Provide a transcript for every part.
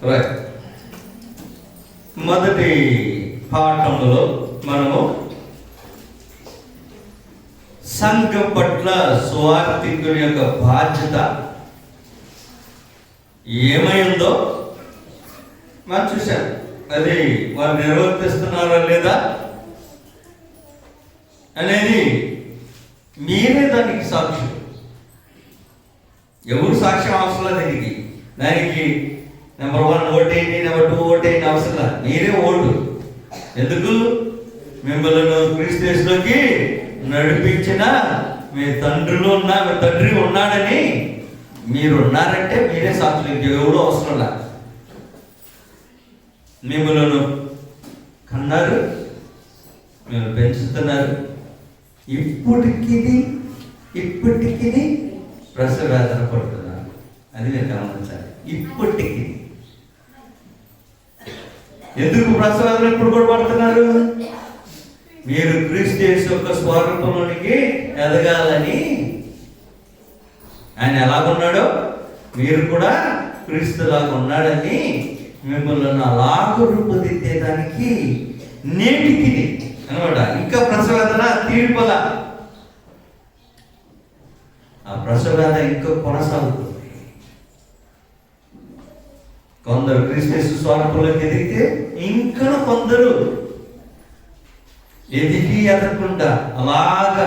Right. మొదటి పాఠంలో మనము సంఘం పట్ల సువార్థికుని యొక్క బాధ్యత ఏమైందో మనం చూశాం. అది వారు నిర్వర్తిస్తున్నారా లేదా అనేది మీరే దానికి సాక్ష్యం. ఎవరు సాక్ష్యం అవసరం లేదు. దానికి నెంబర్ 1 ఓటేయండి, నెంబర్ 2 ఓటేయండి అవసరం లేదు. మీరే ఓటు. ఎందుకు? మిమ్మల్ని క్రీస్తు యేసులోకి నడిపించిన మీ తండ్రిలో మీ తండ్రి ఉన్నాడని మీరు ఉన్నారంటే మీరే సాక్షులు. ఎవడో అవసరం లేదు. మిమ్మల్ని కన్నారు, మిమ్మల్ని పెంచుతున్నారు. ఇప్పటికి ప్రసవ వేదన పడుతున్నారు. అది మీరు గమనించాలి. ఇప్పటికి ఎందుకు ప్రసవ వేదన ఇప్పుడు కూడా పడుతున్నారు? మీరు క్రీస్తు యేసు యొక్క స్వరూపంలోనికి ఎదగాలని. ఆయన ఎలాగున్నాడో మీరు కూడా క్రీస్తులాగా ఉన్నాడని మిమ్మల్ని అలాగ రూపుదిద్దేదానికి నేటికి అనమాట. ఇంకా ప్రసవేదన తీర్పల ఆ ప్రసవేదన ఇంకా కొనసాగుతుంది. కొందరు క్రీస్తు యేసు స్వరూపంలోకి ఎదిగితే ఇంకా కొందరు ఎదగకుండా అలాగా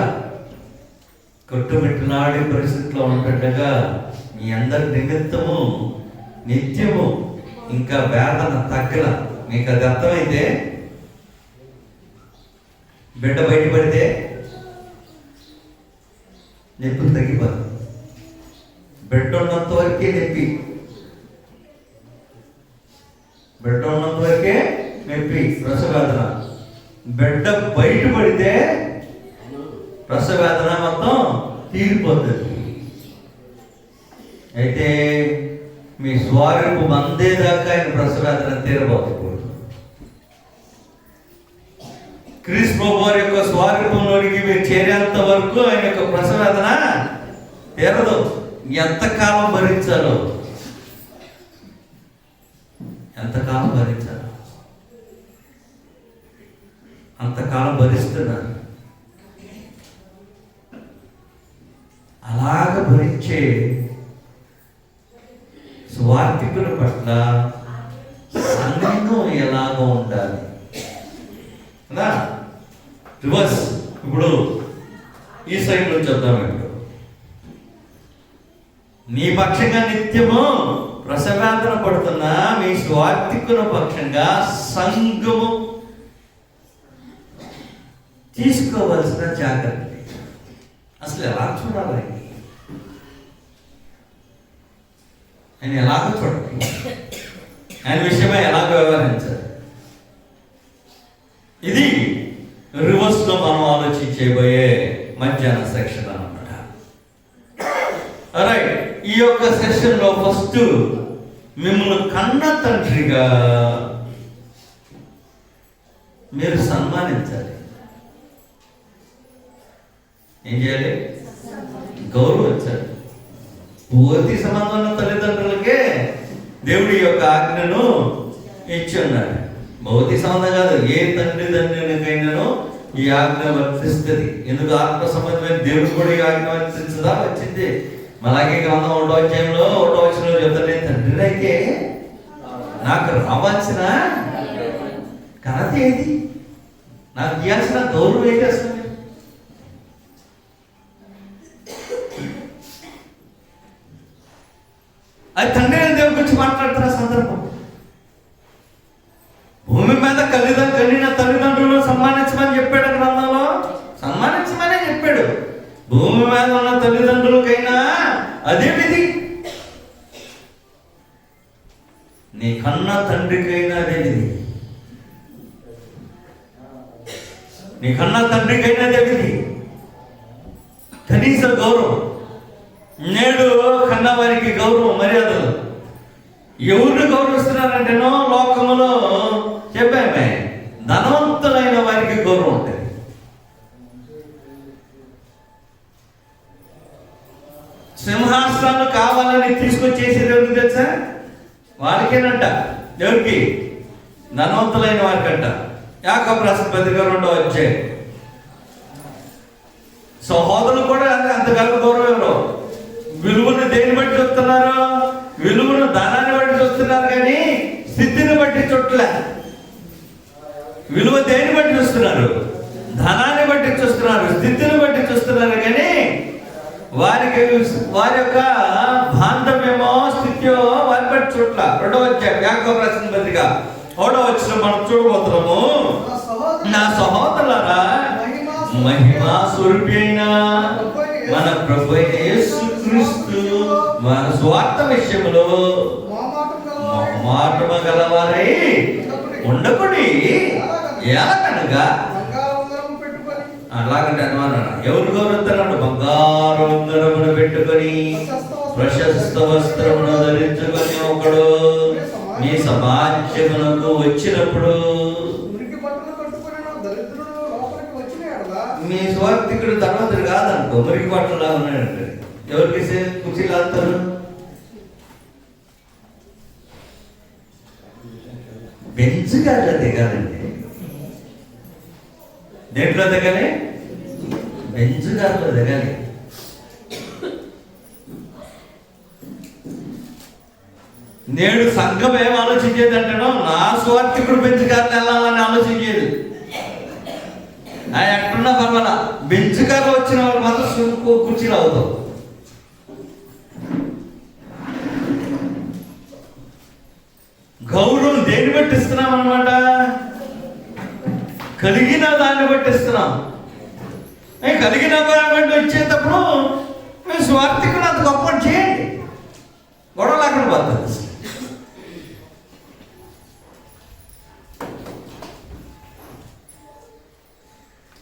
కొట్టుమిట్టులాడే పరిస్థితిలో ఉంటుండగా మీ అందరి నిమిత్తము నిత్యము ఇంకా వేదన తగ్గల. మీకు అది అర్థమైతే బిడ్డ బయటపడితే నొప్పులు తగ్గిపోదు. బిడ్డ ఉన్నంత వరకే నొప్పి, బిడ్డ ఉన్నంత వరకే నొప్పి ప్రసవేదన. బిడ్డ బయటపడితే ప్రసవేదన మొత్తం తీరిపోతుంది. అయితే మీ స్వరూపం అందేదాకా ఆయన ప్రసవేదన తీరబోతుంది. క్రీస్తు ప్రభువారి యొక్క స్వరూపంలోనికి మీరు చేరేంత వరకు ఆయన యొక్క ప్రసవేదన తీరదు. ఎంతకాలం భరించాలో అంతకాలం భరిస్తున్నారు. అలాగ భరించే స్వార్థికుల పట్ల సంఘం ఎలాగ ఉండాలి కదా. రివర్స్. ఇప్పుడు ఈ సైడ్ నుంచి వద్దాం. ఇప్పుడు నీ పక్షంగా నిత్యము ప్రసవేదన పడుతున్న మీ స్వార్థికుల పక్షంగా సంఘము తీసుకోవలసిన జాగ్రత్త అసలు ఎలా చూడాలి? ఆయన ఎలాగో చూడాలి, ఆయన విషయమై ఎలాగో వ్యవహరించాలి. ఇది రివర్స్ లో మనం ఆలోచించబోయే మధ్యాహ్న సెక్షన్ అన్నమాట. రైట్. ఈ యొక్క సెక్షన్ లో ఫస్ట్ మిమ్మల్ని కన్న తండ్రిగా మీరు సన్మానించాలి. ఏం చేయాలి? గౌరవించాలి. పూర్తి సంబంధం ఉన్న తల్లిదండ్రులకే దేవుడి యొక్క ఆజ్ఞను ఇచ్చి ఉన్నాడు. భౌతిక సంబంధం కాదు, ఏ తండ్రికైనాను ఈ ఆజ్ఞ వర్తిస్తుంది. ఎందుకు? ఆత్మ సంబంధమైన దేవుడు కూడా ఈ ఆజ్ఞ వర్తించదా? వచ్చింది. అలాగే గ్రంథం 1వ అధ్యాయంలో 1వ వచనంలో చెప్తాను, నేను తండ్రి అయితే నాకు రావాల్సిన ఘనత ఏది, నాకు ఇవ్వాల్సిన గౌరవం ఏంటి? అసలు అది తండ్రి అని దేవుడి గురించి మాట్లాడుతున్న సందర్భం. భూమి మీద కలిగిన తల్లిదండ్రులు సన్మానించమని చెప్పాడు గ్రంథంలో. సన్మానించమనే చెప్పాడు. భూమి మీద ఉన్న తల్లిదండ్రులకైనా అదే విధి, నీ కన్న తండ్రికైనా అదే విధి, నీ కన్న తండ్రికైనా అదే విధి. కనీస గౌరవం. నేడు కన్నవారికి గౌరవం, మర్యాదలు ఎవరిని గౌరవిస్తున్నారంటేనో లోకములో చెప్పామే, ధనవంతులైన వారికి గౌరవం ఉంటుంది. సింహాసనాలు కావాలని తీసుకొచ్చేసేది ఎవరికి తెలుసా? వారికేనంట. ఎవరికి? ధనవంతులైన వారికంట. యాకోబు రాసిన పత్రిక 2వ అధ్యాయం. సహోదరులు కూడా అంతకాలం గౌరవం ఎవరు? విలువను దేని బట్టి చూస్తున్నారు? విలువను ధనాన్ని బట్టి చూస్తున్నారు, కానీ స్థితిని బట్టి చుట్టలే. విలువ దేని బట్టి చూస్తున్నారు? ధనాన్ని బట్టి చూస్తున్నారు, స్థితిని బట్టి చూస్తున్నారు, కానీ వారి యొక్క బాంధవ్యమో స్థితియో వారి బట్టి చుట్ల. 2వ అధ్యాయం యాకోబు రాసిన పత్రిక 1వ వచనం మనం చూడబోతున్నాము. నా సహోదరులారా, మహిమా స్వరూపి అయిన మన ప్రభు యేసుక్రీస్తు మన స్వార్థ విషయంలో మాటమ గలవారై ఉండకుడి. ఎలాగనగా అలాగంటే అనుమాన ఎవరు గౌరవుతారు? బంగారు ఉంగరమును పెట్టుకొని ప్రశస్త వస్త్రమును ధరించుకొని ఒకడు మీ సమాజమునకు వచ్చినప్పుడు మీ స్వార్థికుడు ధనవంతుడు కాదనుకో, మురికి బట్టలా ఉన్నాడంటే ఎవరికి కుర్చీలు ఆడతారు? బెంచ్ గారిలో దిగాలండి. దేంట్లో దిగాలి? బెంచ్ గారిలో దిగాలి. నేడు సంఘం ఏం ఆలోచించేది అంటాడో, నా స్వార్థికుడు బెంచ్ గారిని వెళ్ళాలని ఆలోచించేది. ఎక్కడున్నా పర్వాలా, బెంచ్ గారు వచ్చిన వాళ్ళు మాత్రం కుర్చీలు అవుతావు. గౌరవం దేన్ని బట్టి ఇస్తున్నాం అన్నమాట? కలిగిన దాన్ని బట్టి ఇస్తున్నాం. కలిగిన బట్టి వచ్చేటప్పుడు మేము స్వార్థికుడు అంత గొప్ప చేయండి, గొడవ లేకుండా పోతుంది.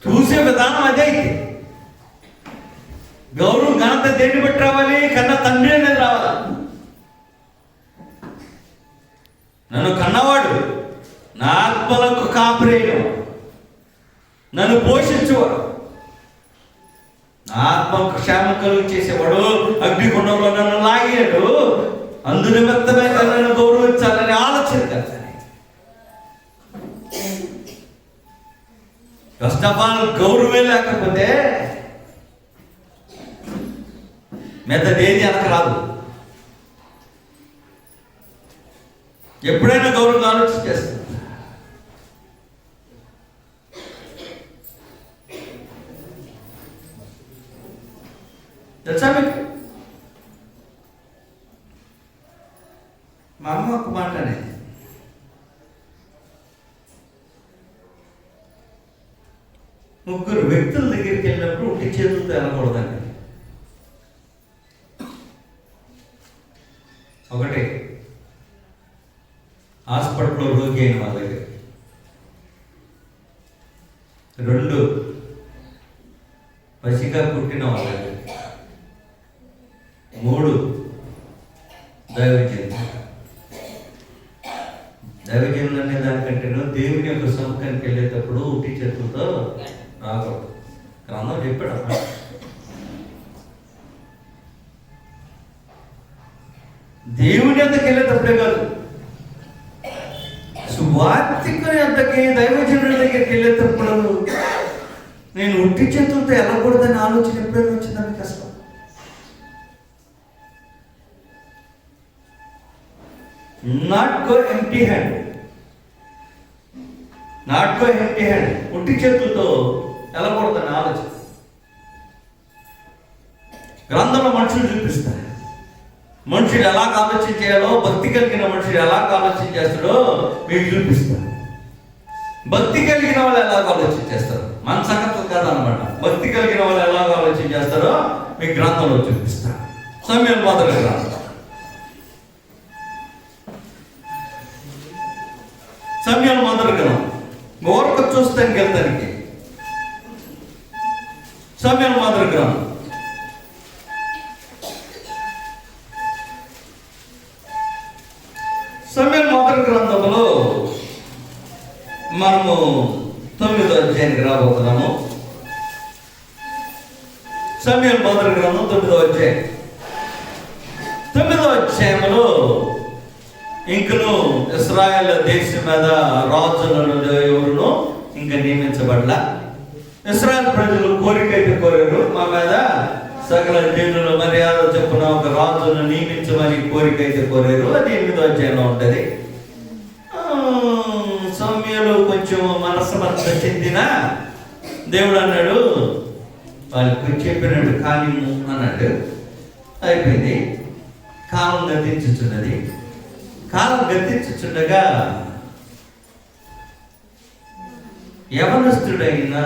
చూసే విధానం అదే. అయితే గౌరవం ఘనత దేన్ని బట్టి రావాలి? కన్నా తండ్రి అనేది రావాలి. నన్ను కన్నవాడు, నా ఆత్మలకు కాపురేయడం, నన్ను పోషించేవాడు, నా ఆత్మకు క్షేమం కలుగు చేసేవాడు, అగ్నిగుండంలో నన్ను లాగాడు, అందు నిమిత్తమే నన్ను గౌరవించాలని ఆలోచన కదా. ఫస్ట్ ఆఫ్ ఆల్ గౌరవమే లేకపోతే మెదడేది అనక రాదు. ఎప్పుడైనా గౌరవం ఆలోచించేస్తాను. తెలుసా మీకు? మా అమ్మ ఒక మాట అనేది, ముగ్గురు వ్యక్తుల దగ్గరికి వెళ్ళినప్పుడు ఉట్టి చేతులతో వెళ్ళకూడదండి. ఒకటి హాస్పిటల్లో రోగి అయిన వాళ్ళ దగ్గర, 2 పసిగా పుట్టిన వాళ్ళ దగ్గర, 3 దైవజనులు అనే దానికంటే దేవుని యొక్క సముఖానికి వెళ్ళేటప్పుడు ఉట్టి చేతులతో రాకూడదు. గ్రంథం చెప్పాడు. దేవుని అంతకి వెళ్ళేటప్పుడే కాదు, సువార్థికుని అంతకి దైవజనుడి దగ్గరికి వెళ్ళేటప్పుడు నేను ఉట్టి చేతులతో వెళ్ళకూడదని ఆలోచన ఎప్పుడైనా వచ్చిందని కష్టం. Not go empty hand, not go empty hand. ఉట్టి చేతులతో వెళ్ళకూడదని ఆలోచన గ్రంథంలో మనుషులు చూపిస్తారు. మనుషుడు ఎలా ఆలోచన చేయాలో, భక్తి కలిగిన మనుషుడు ఎలా ఆలోచన చేస్తాడో మీకు చూపిస్తారు. భక్తి కలిగిన వాళ్ళు ఎలా ఆలోచన చేస్తారు, మన సంగతులు కాదనమాట. భక్తి కలిగిన వాళ్ళు ఎలా ఆలోచన చేస్తారో మీకు గ్రంథంలో చూపిస్తారు. సమయం మొదలు గ్రంథం, సమయం మొదలు గ్రంథం. ఓరక చూస్తానికి వెళ్తానికి సమయం మొదలు గ్రంథం. సమయం మొదటి గ్రంథంలో మనము 9వ అధ్యాయానికి రాబోతున్నాము. సమయం మొదటి గ్రంథం 9వ అధ్యాయం. 9వ అధ్యాయంలో ఇంకను ఇశ్రాయేల్ దేశం మీద రాజులను ఎవరును ఇంకా నియమించబడలా. ఇశ్రాయేల్ ప్రజలు కోరిక అయితే కోరారు, మా మీద సకల జనుల మర్యాద చొప్పున ఒక రాజును నియమించమని కోరిక అయితే కోరారు. అది 8వ అధ్యాయంలో ఉంటుంది. సమయంలో కొంచెం మనస్సమర్థ చెందిన దేవుడు అన్నాడు, వాళ్ళకి చెప్పినాడు కానీ అన్నాడు. అయిపోయింది. కాలం గతించుచున్నది. కాలం గతించుచుండగా యవనస్తుడైన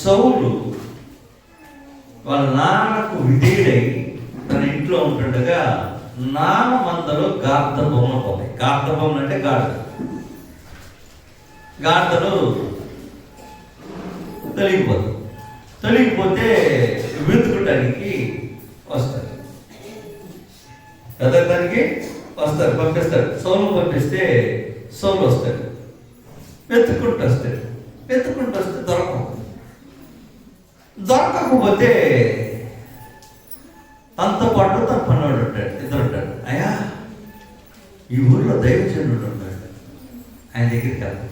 సౌలు వాళ్ళ నాన్నకు విధేయుడై తన ఇంట్లో ఉంటుండగా నాన్న మందలో గార్ధబొమ్మలు పోతాయి. గార్ధబొమ్మలు అంటే గాడిదలు తొలగిపోతే వెతుకటానికి వస్తారు, వెతకడానికి వస్తారు, పంపిస్తారు. సౌలు పంపిస్తే సౌలు వస్తాడు, వెతుక్కుంటూ వస్తే దొరకకపోతే తనతో పాటు తన పనివాడు ఉంటాడు, ఇద్దరు ఉంటాడు. అయ్యా ఈ ఊళ్ళో దైవజనుడు ఉన్నాడు, ఆయన దగ్గరికి వెళ్తాం.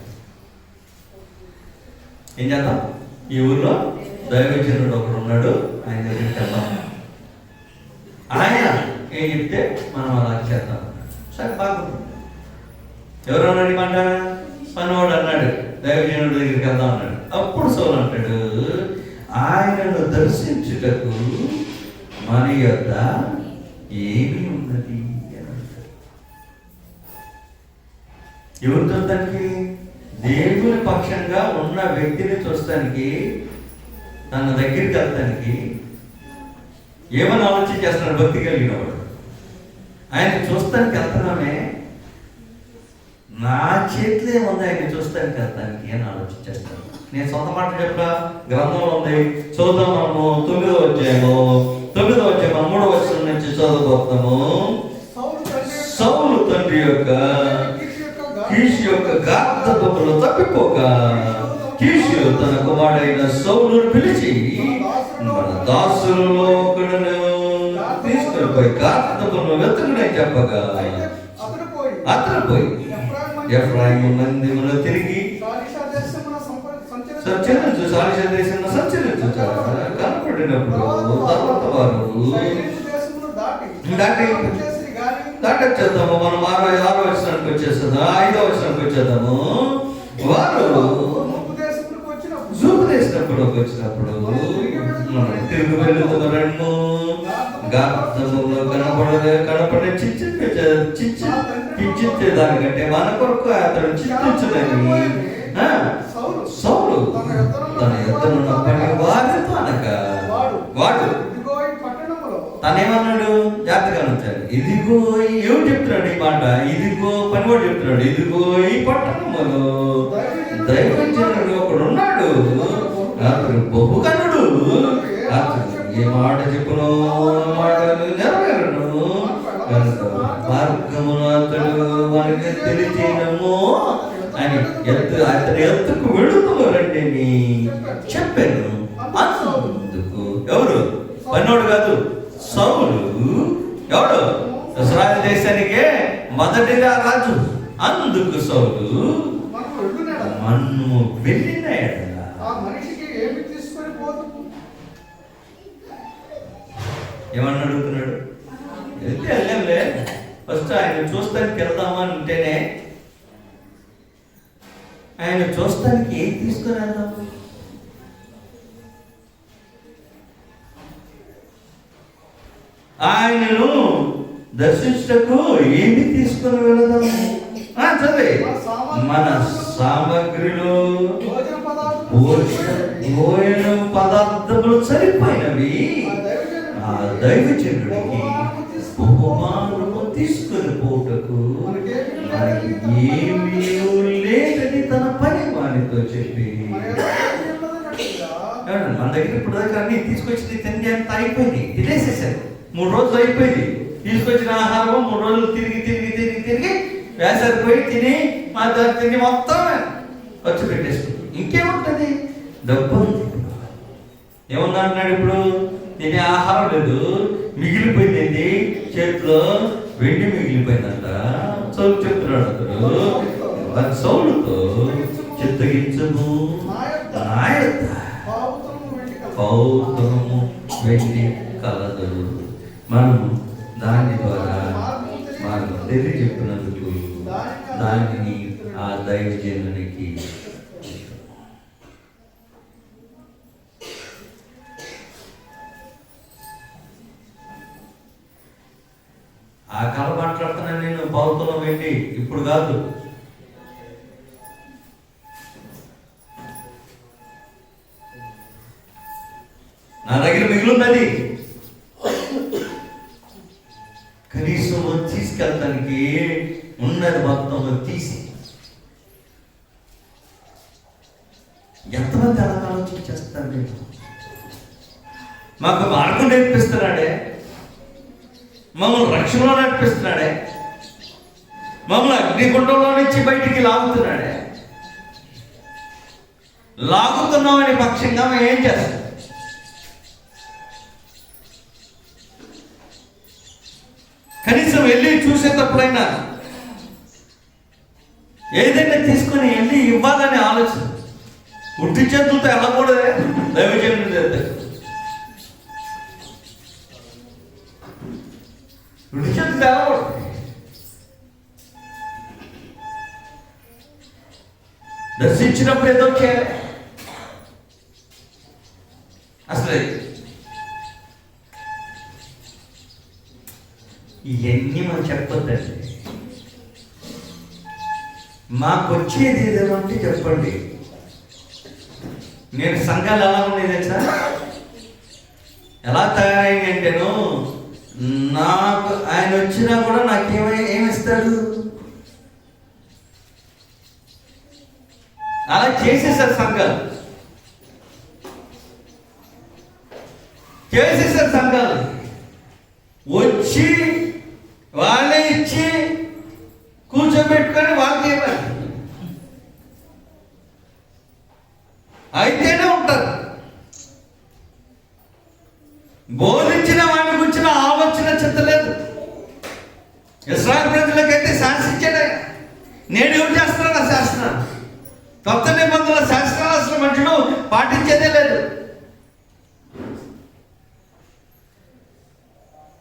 ఏం చేద్దాం? ఈ ఊళ్ళో దైవజనుడు ఒకడు ఉన్నాడు, ఆయన దగ్గరికి వెళ్దాం. ఆయన ఏం చెప్తే మనం అలా చేద్దాం. సరే బాగుంది. ఎవరు అన్నాడు మాట? పనివాడు అన్నాడు, దైవజనుడి దగ్గరికి వెళ్దాం అన్నాడు. అప్పుడు సౌలు అంటాడు, ఆయనను దర్శించుటకు మన యొద్ద ఏమి ఉన్నది అని. ఎవరు చూడటానికి? దేవుని పక్షంగా ఉన్న వ్యక్తిని చూస్తానికి, తన దగ్గరికి వెళ్తానికి ఏమని ఆలోచన చేస్తున్నాడు భక్తి కలిగిన వాడు. ఆయన చూస్తానికి వెళ్తున్నామే, నా చేతిలో ఏముంది ఆయన చూస్తానికి వెళ్తానికి అని ఆలోచన చేస్తాను. నేను సొంత మాట చెప్పా, గ్రంథంలో ఉంది, చదువుతాం. మనము 9వ అధ్యాయము 3వ వచనం నుంచి చదవబోతున్నాము. సౌలు తండ్రి యొక్క కీషు యొక్క గార్ధబొమ్మలు తప్పిపోక కీషు తన కుమారుడైన సౌలును పిలిచి, మన దాసులలో ఒకడును తీసుకుని పోయి గార్ధబొమ్మలు వెతుకుడని చెప్పగా అతను పోయి ఎఫ్రాయిము మందిరములో తిరిగి సంచరించు కనపడినప్పుడు తర్వాత వారు దాటొచ్చేద్దాము. మనం 6వ వచనానికి వచ్చేద్దాం, 5వ వచనానికి వచ్చేద్దాము. వారు చూపుదేసినప్పుడు వచ్చినప్పుడు తిరిగి వెళ్తున్నాము. గార్ధములో కనపడే చింతించే దానికంటే మన కొరకు అతడు చింతించడని సౌలు తన ఎద్దరున్న పని వారితో అనగా వాడు తనేమన్నాడు? జాగ్రత్తగా ఉంచాడు. ఇదిగో ఏమి చెప్తున్నాడు ఈ మాట? ఇదిగో పని కూడా చెప్తున్నాడు, ఇదిగో ఈ పట్టణములో దైవజనుడు ఒకడు ఉన్నాడు, అతడు బహుకనుడు, అతడు ఏ మాట చెప్పును మాటలు నెరవేరును కనుక మార్గమును అతడు వారికి తెలియజేయము అని అతని ఎత్తుకు వెళుతున్నారంటే చెప్పాను. అందుకు ఎవరు? పన్నోడు కాదు, సౌలు. ఎవడు? ఇశ్రాయేలు దేశానికే మొదటిగా రాజు. అందుకు సౌలు మనము వెళ్ళినాయట. ఏమన్నా అడుగుతున్నాడు? వెళ్తే వెళ్ళంలే, ఫస్ట్ ఆయన చూస్తానికి వెళ్దామని ఉంటేనే, ఆయన చూస్తానికి ఏం తీసుకుని వెళ్దాం? ఆయనను దర్శించటకు ఏమి తీసుకుని వెళదాం? చదివే, మన సామగ్రిలో భోజన పదార్థములు సరిపోయినవి ఆ దైవజనుడికి బహుమానము తీసుకుని పోటకు మనకి ఏమీ లేదని తన పని వానితో చెప్పి, మన దగ్గర ఇప్పుడు దగ్గర అన్ని తీసుకొచ్చి తిండి అంతా అయిపోయింది, తినేసేసారు. 3 రోజులు అయిపోయింది. తీసుకొచ్చిన ఆహారం 3 రోజులు తిరిగి వేసరిపోయి తిని మా తిని మొత్తం వచ్చి పెట్టేసుకుంది. ఇంకేముంటుంది? డబ్బు ఏమన్నా అంటున్నాడు? ఇప్పుడు తినే ఆహారం లేదు, మిగిలిపోయింది. చేతిలో వెండి మిగిలిపోయిందంట. సౌలు చెప్తున్నాడు, అతడు సౌలుతో చిత్తగించము నా యొద్ద పౌత్రము వెండి కలదు. మనము దాని ద్వారా మనం తెలియ చెప్పినందుకు దానిని ఆ దైవజనునికి ఆ కళ మాట్లాడుతున్నాను నేను. పౌతులం వెండి ఇప్పుడు కాదు, నా దగ్గర మిగిలిన్నది. కనీసం తీసుకెళ్ళటానికి ఉన్నది మొత్తం తీసి. ఎంతమంది అలా ఆలోచించేస్తారు? నేను మాకు మార్గం నేర్పిస్తున్నాడే, మమ్మల్ని రక్షణలో నడిపిస్తున్నాడే, మమ్మల్ని అగ్నిగుండంలో నుంచి బయటికి లాగుతున్నాడే. లాగుతున్నామని పక్షంగా మేము ఏం చేస్తాం? కనీసం వెళ్ళి చూసేటప్పుడైనా ఏదైనా తీసుకొని వెళ్ళి ఇవ్వాలని ఆలోచన. ఉట్టి చేతులతో వెళ్ళకూడదే దైవజనుడి దగ్గర. ఉట్టి చేతులతో వెళ్ళకూడదు. దర్శించినప్పుడు ఏదో చేయాలి. అసలు ఇవన్నీ మనం చెప్పొద్దండి. మాకు వచ్చేది ఏదేమో అంటే చెప్పండి. నేను సంఘాలు ఎలా ఉన్నాయి తెలుసా? ఎలా తయారైంది అంటేను, నాకు ఆయన వచ్చినా కూడా ఏమిస్తాడు? అలా చేసేసారు సంఘాలు, చేసేసారు సంఘాలు. వచ్చి వాళ్ళే ఇచ్చి కూర్చోబెట్టుకొని వాళ్ళకి ఇవ్వాలి, అయితేనే ఉంటారు. బోధించిన వాడికి వచ్చిన ఆలోచన చెత్తలేదు. ఇశ్రాయేలు ప్రజలకైతే శాసించాడే. నేడు ఎవరు చేస్తున్నాడు ఆ శాసనాలు? కొత్త నిబంధనల శాస్త్రాలు అసలు మనుషులు పాటించేదే లేదు.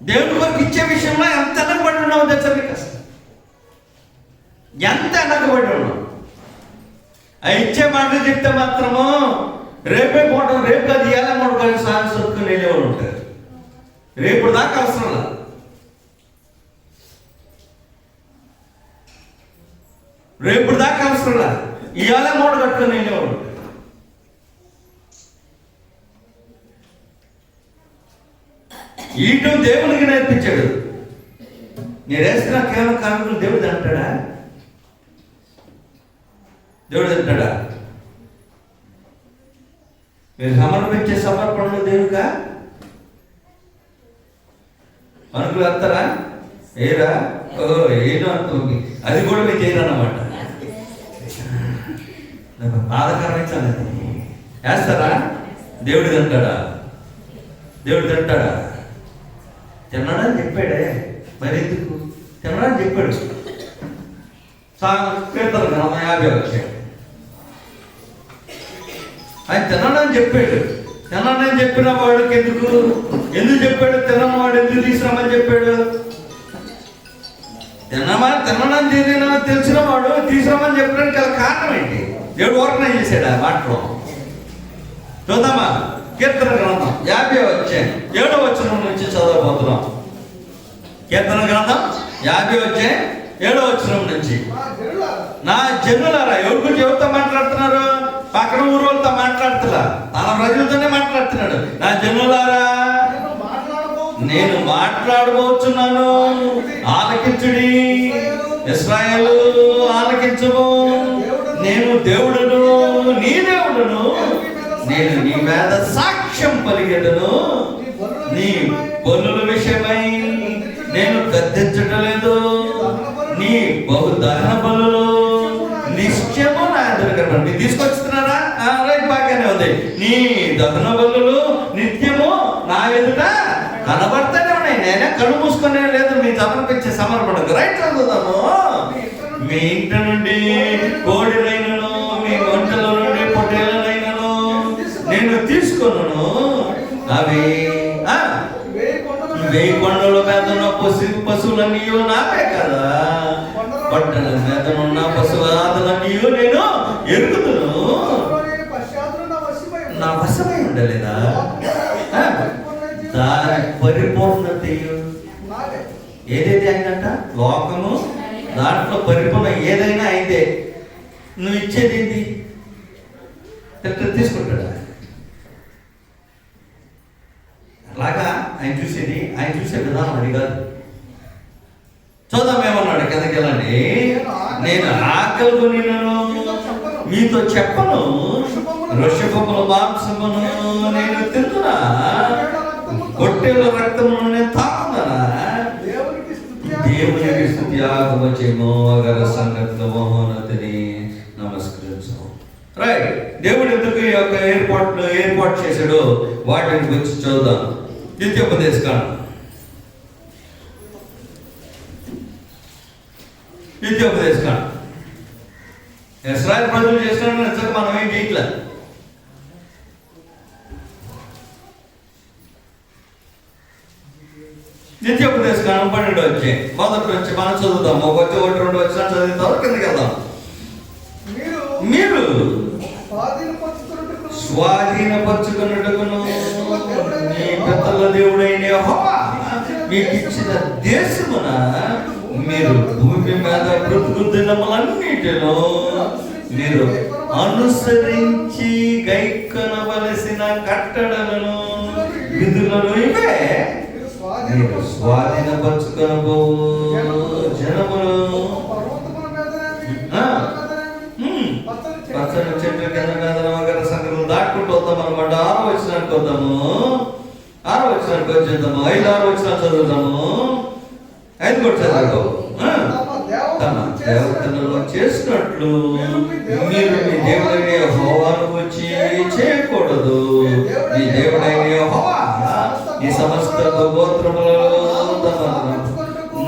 దేవుడి కొరకు ఇచ్చే విషయంలో ఎంత వెనకబడి ఉన్నావు తెలుసా మీకు? అసలు ఎంత వెనకబడి ఉన్నావు. ఆ ఇచ్చే మాటలు చెప్తే మాత్రము రేపే పోవడం, రేపు అది ఎలా మూడు సాగు సొత్తుకుని వెళ్ళేవాళ్ళు ఉంటారు. రేపు దాకా అవసరం లేదు. రేపు దాకా అవసరం లేదు. ఇవాళ మూడు కట్టుకుని వెళ్ళేవాళ్ళు ఉంటారు. ఈటం దేవునికి నేర్పించాడు. నేను వేస్తున్నా కేవలం కానుకలు దేవుడు అంటాడా? దేవుడు అంటాడా? మీరు సమర్పించే సమర్పణలు దేవుడుగా అనుకులు వస్తారా? ఏరా? ఓ ఏదో అనుకోండి, అది కూడా మీకు ఏదన్నమాట. బాధకరమైన వేస్తారా? దేవుడు తింటాడా? దేవుడు తింటాడా? తిన్నాడని చెప్పాడే, మరి ఎందుకు తిన్నాడని చెప్పాడు. కీర్తన 50 వచ్చాడు. ఆయన తిన్నాడని చెప్పాడు. తిన్నాడని చెప్పిన వాడికి ఎందుకు చెప్పాడు? తినని వాడు ఎందుకు తీసుకురామని చెప్పాడు? తినడని తెలిసిన వాడు తీసుకురామని చెప్పడానికి గల కారణం ఏంటి? దేవుడు ఓర్గనైజ్ చేశాడు ఆ మాటలో. చూద్దామా? కీర్తన గ్రంథం 50 వచ్చాయి 7వ వచనం నుంచి చదవబోతున్నాం. కీర్తన గ్రంథం 50 వచ్చాయి 7వ వచనం నుంచి. నా జనులారా, ఎవరి గురించి ఎవరితో మాట్లాడుతున్నారు? పక్కన ఊరు వాళ్ళతో మాట్లాడుతున్నా, తన ప్రజలతోనే మాట్లాడుతున్నాడు. నా జనులారా, నేను మాట్లాడబోతున్నాను, ఆలకించుడి. ఇశ్రాయేలు ఆలకించుము. నేను దేవుడును, నీ దేవుడును. నేను నీ మీద సాక్ష్యం పలికెదను. నీ పనుల విషయమై నేను గద్దించటలేదు. నీ బహుదహన బలులు నిశ్చయము నా ఎదురు మీరు తీసుకొస్తున్నారా? రైట్, బాగానే ఉంది. నీ దహన బలులు నిత్యము నా ఎదుట కనబడతానే ఉన్నాయి. నేనే కళ్ళు మూసుకునే లేదు మీ సమర్పించే సమర్పణకు. రైట్, చదువుదాము. మీ ఇంటి నుండి కోడినైనను మీ వంటల నుండి పొట్టేలనైనను నేను తీసుకున్నాను. అవి 1000 కొండల మీదన పశువులన్నీ నావే కదా. కొండల మీదనున్న పశువులన్నీ నేను ఎరుగుతును. నా వశమై ఉండలేదా? దాని పరిపూర్ణత ఏదైతే అయిందంట, లోకము దాంట్లో పరిపూర్ణ ఏదైనా అయితే నువ్వు ఇచ్చేది ఏంటి? తీసుకుంటాడా? అలాగా ఆయన చూసేది, ఆయన చూసే విధానం అది కాదు. చూద్దాం ఏమన్నాడు, కిందకి వెళ్ళండి. నేను ఆకలి కొనినను మీతో చెప్పను, వృషభముల మాంసమును నేను తింటున్నా, గొట్టెల రక్తమును నేను తాగుతున్నా. దేవునికి స్తుతి ఆగమచేమో అగర సంగతిలో మహోన్నతిని నమస్కరించాం. రైట్, దేవుడు ఎందుకు ఈ యొక్క ఏర్పాటు చేశాడో వాటిని గురించి చూద్దాం. ద్వితీయోపదేశకాండం ఇశ్రాయేలు ప్రజలు చేసినట్టు నిజంగా మనం ఏం చేయట్లేదు. ద్వితీయోపదేశకాండం 12 వచ్చే మొదటి నుంచి మనం చదువుతాం. 1-2 వచ్చిన చదువుతాం. కిందకి వెళ్దాం. మీరు స్వాధీనపరచుకున్నట్టుకును మీ పితరుల దేవుడైన యెహోవా మీకు ఇచ్చిన దేశమున మీరు భూమి మీద బ్రతుకు దినములన్నిటిలో మీరు అనుసరించి గైకొనవలసిన కట్టడలను విధులను ఇవే. మీరు స్వాధీనపరచుకొనబో జనములు పచ్చని చెట్ల కింద మీద నగర సంగతులు దాటుకుంటూ వద్దాం అనమాట. 6వ వచనానికి వద్దాము. 6వ వచనానికి వచ్చేద్దాము. 5-6 వచనాలు చదువుతాము. 5 కూడా చదువు. తమ దేవతలను చేసినట్లు మీరు మీ దేవుడైన యెహోవాను వచ్చి చేయకూడదు. మీ దేవుడైన యెహోవా ఈ సమస్త గోత్రములలో తమ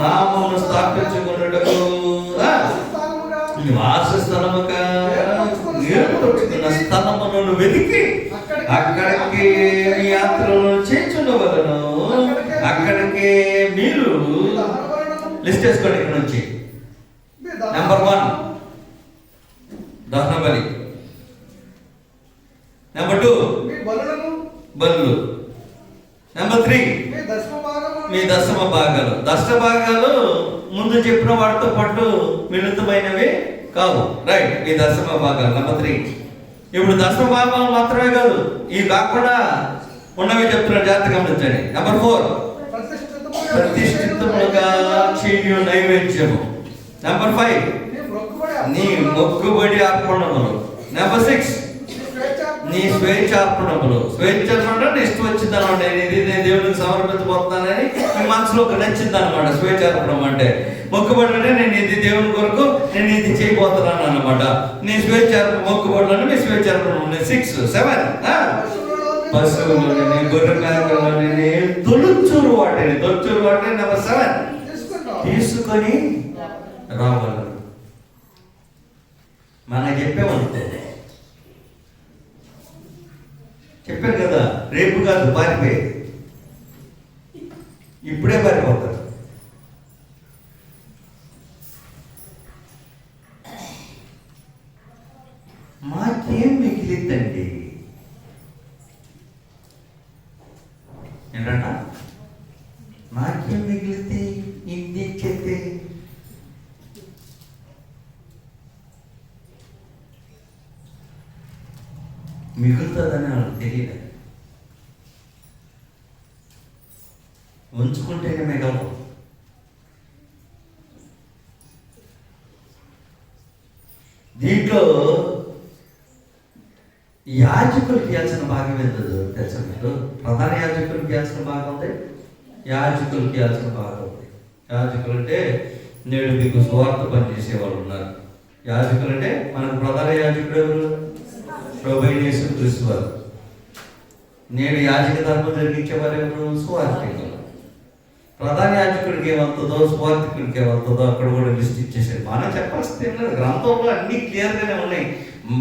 నామమును స్థాపించుకున్నట్టుకు నివాస స్థలముగా ఏర్పరచుకున్న స్థలమును వెతికి అక్కడికి మీ యాత్రలను చేర్చుండవలను. అక్కడికి మీరు లిస్ట్ వేసుకోండి. ఇక్కడ నుంచి నెంబర్ 1 దహన బలి, నెంబర్ 2 బలులు, నెంబర్ 3 మీ దశమ భాగాలు. దశమ భాగాలు ముందు చెప్పిన వాటితో పాటు మిళితమైనవి కావు. రైట్, మీ దశమ భాగాలు నెంబర్ 3. ఇప్పుడు దశమ భాగాలు మాత్రమే కాదు, ఇవి కాకుండా ఉన్నవి చెప్తున్నారు. జాగ్రత్తగా గమనించండి. నెంబర్ 4 ప్రతిష్ఠితములుగా చేయు నైవేద్యము. నెంబర్ 5 నీ మొక్కుబడి అర్పణములు. నెంబర్ 6 నీ స్వేచ్ఛార్పణములు. స్వేచ్ఛార్పణ అంటే ఇష్టం వచ్చింది అనమాట. ఇది నేను దేవుడికి సమర్పించబోతున్నానని మీ మనసులో ఒక నచ్చింది అనమాట. స్వేచ్ఛార్పణం అంటే మొక్కుబడి అంటే నేను ఇది దేవుని కొరకు నేను ఇది చేయబోతున్నాను అనమాట. నీ మొక్కుబడులు అంటే మీ స్వేచ్ఛార్పణం. 6, 7 పశువులని గొర్రె మేకలని తొలుచూరు వాటిని నెంబర్ 7 తీసుకొని రావాలి. మనకు చెప్పాను కదా, రేపు కాదు పారిపోయేది, ఇప్పుడే పారిపోతారు. మాకేం మిగిలిద్దండి ఏంటంట? మాకేం మిగిలితే ఇంటి చెప్తే మిగులుతుందని వాళ్ళకి తెలియదు. ఉంచుకుంటేనే మిగలదు. దీంట్లో యాజకులకి ఇవ్వాల్సిన భాగం ఏంటో తెలుసా మీకు? ప్రధాన యాజకులకి ఇవ్వాల్సిన భాగం ఉంది, యాజకులకి ఇవ్వాల్సిన భాగం ఉంది. యాజకులు అంటే నేడు మీకు స్వార్థ పనిచేసే వాళ్ళు ఉన్నారు. యాజకులు అంటే మనకు ప్రధాన యాజకుడు ఎవరు? ప్రభువైన యేసుక్రీస్తు వారు. నేడు యాజక ధర్మం జరిగించేవారు ఎవరు? సువార్థికులు. ప్రధాన యాజకుడికి ఏమవుతుందో, సువార్థికుడికి ఏమవుతుందో అక్కడ కూడా లిస్ట్ ఇచ్చేసాడు. మనం చెప్పాల్సింది ఏం లేదు, గ్రంథంలో అన్నీ క్లియర్గానే ఉన్నాయి.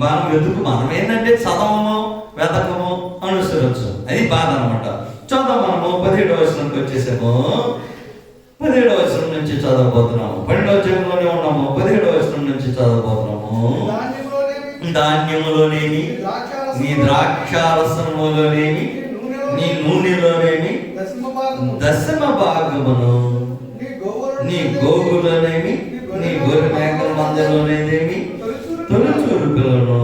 మనం మనం ఏంటంటే చదవము, వెతకము, అనుసరించు, అది బాధ అనమాట. చదువు మనము 17వ వచనంకి వచ్చేసాము. 17వ వచనం నుంచి చదవబోతున్నాము. 12వ అధ్యాయంలోనే ఉన్నాము. 17వ వచనం నుంచి చదవబోతున్నాము. ధాన్యములోనేమి, నీ ద్రాక్షారసములోనేమి, నీ నూనెలోనేమి దశమ భాగమును, నీ గోగులోనేమి, నీ గొర్రె మేకల మందలోనేమి తొలిచూరు పిల్లను,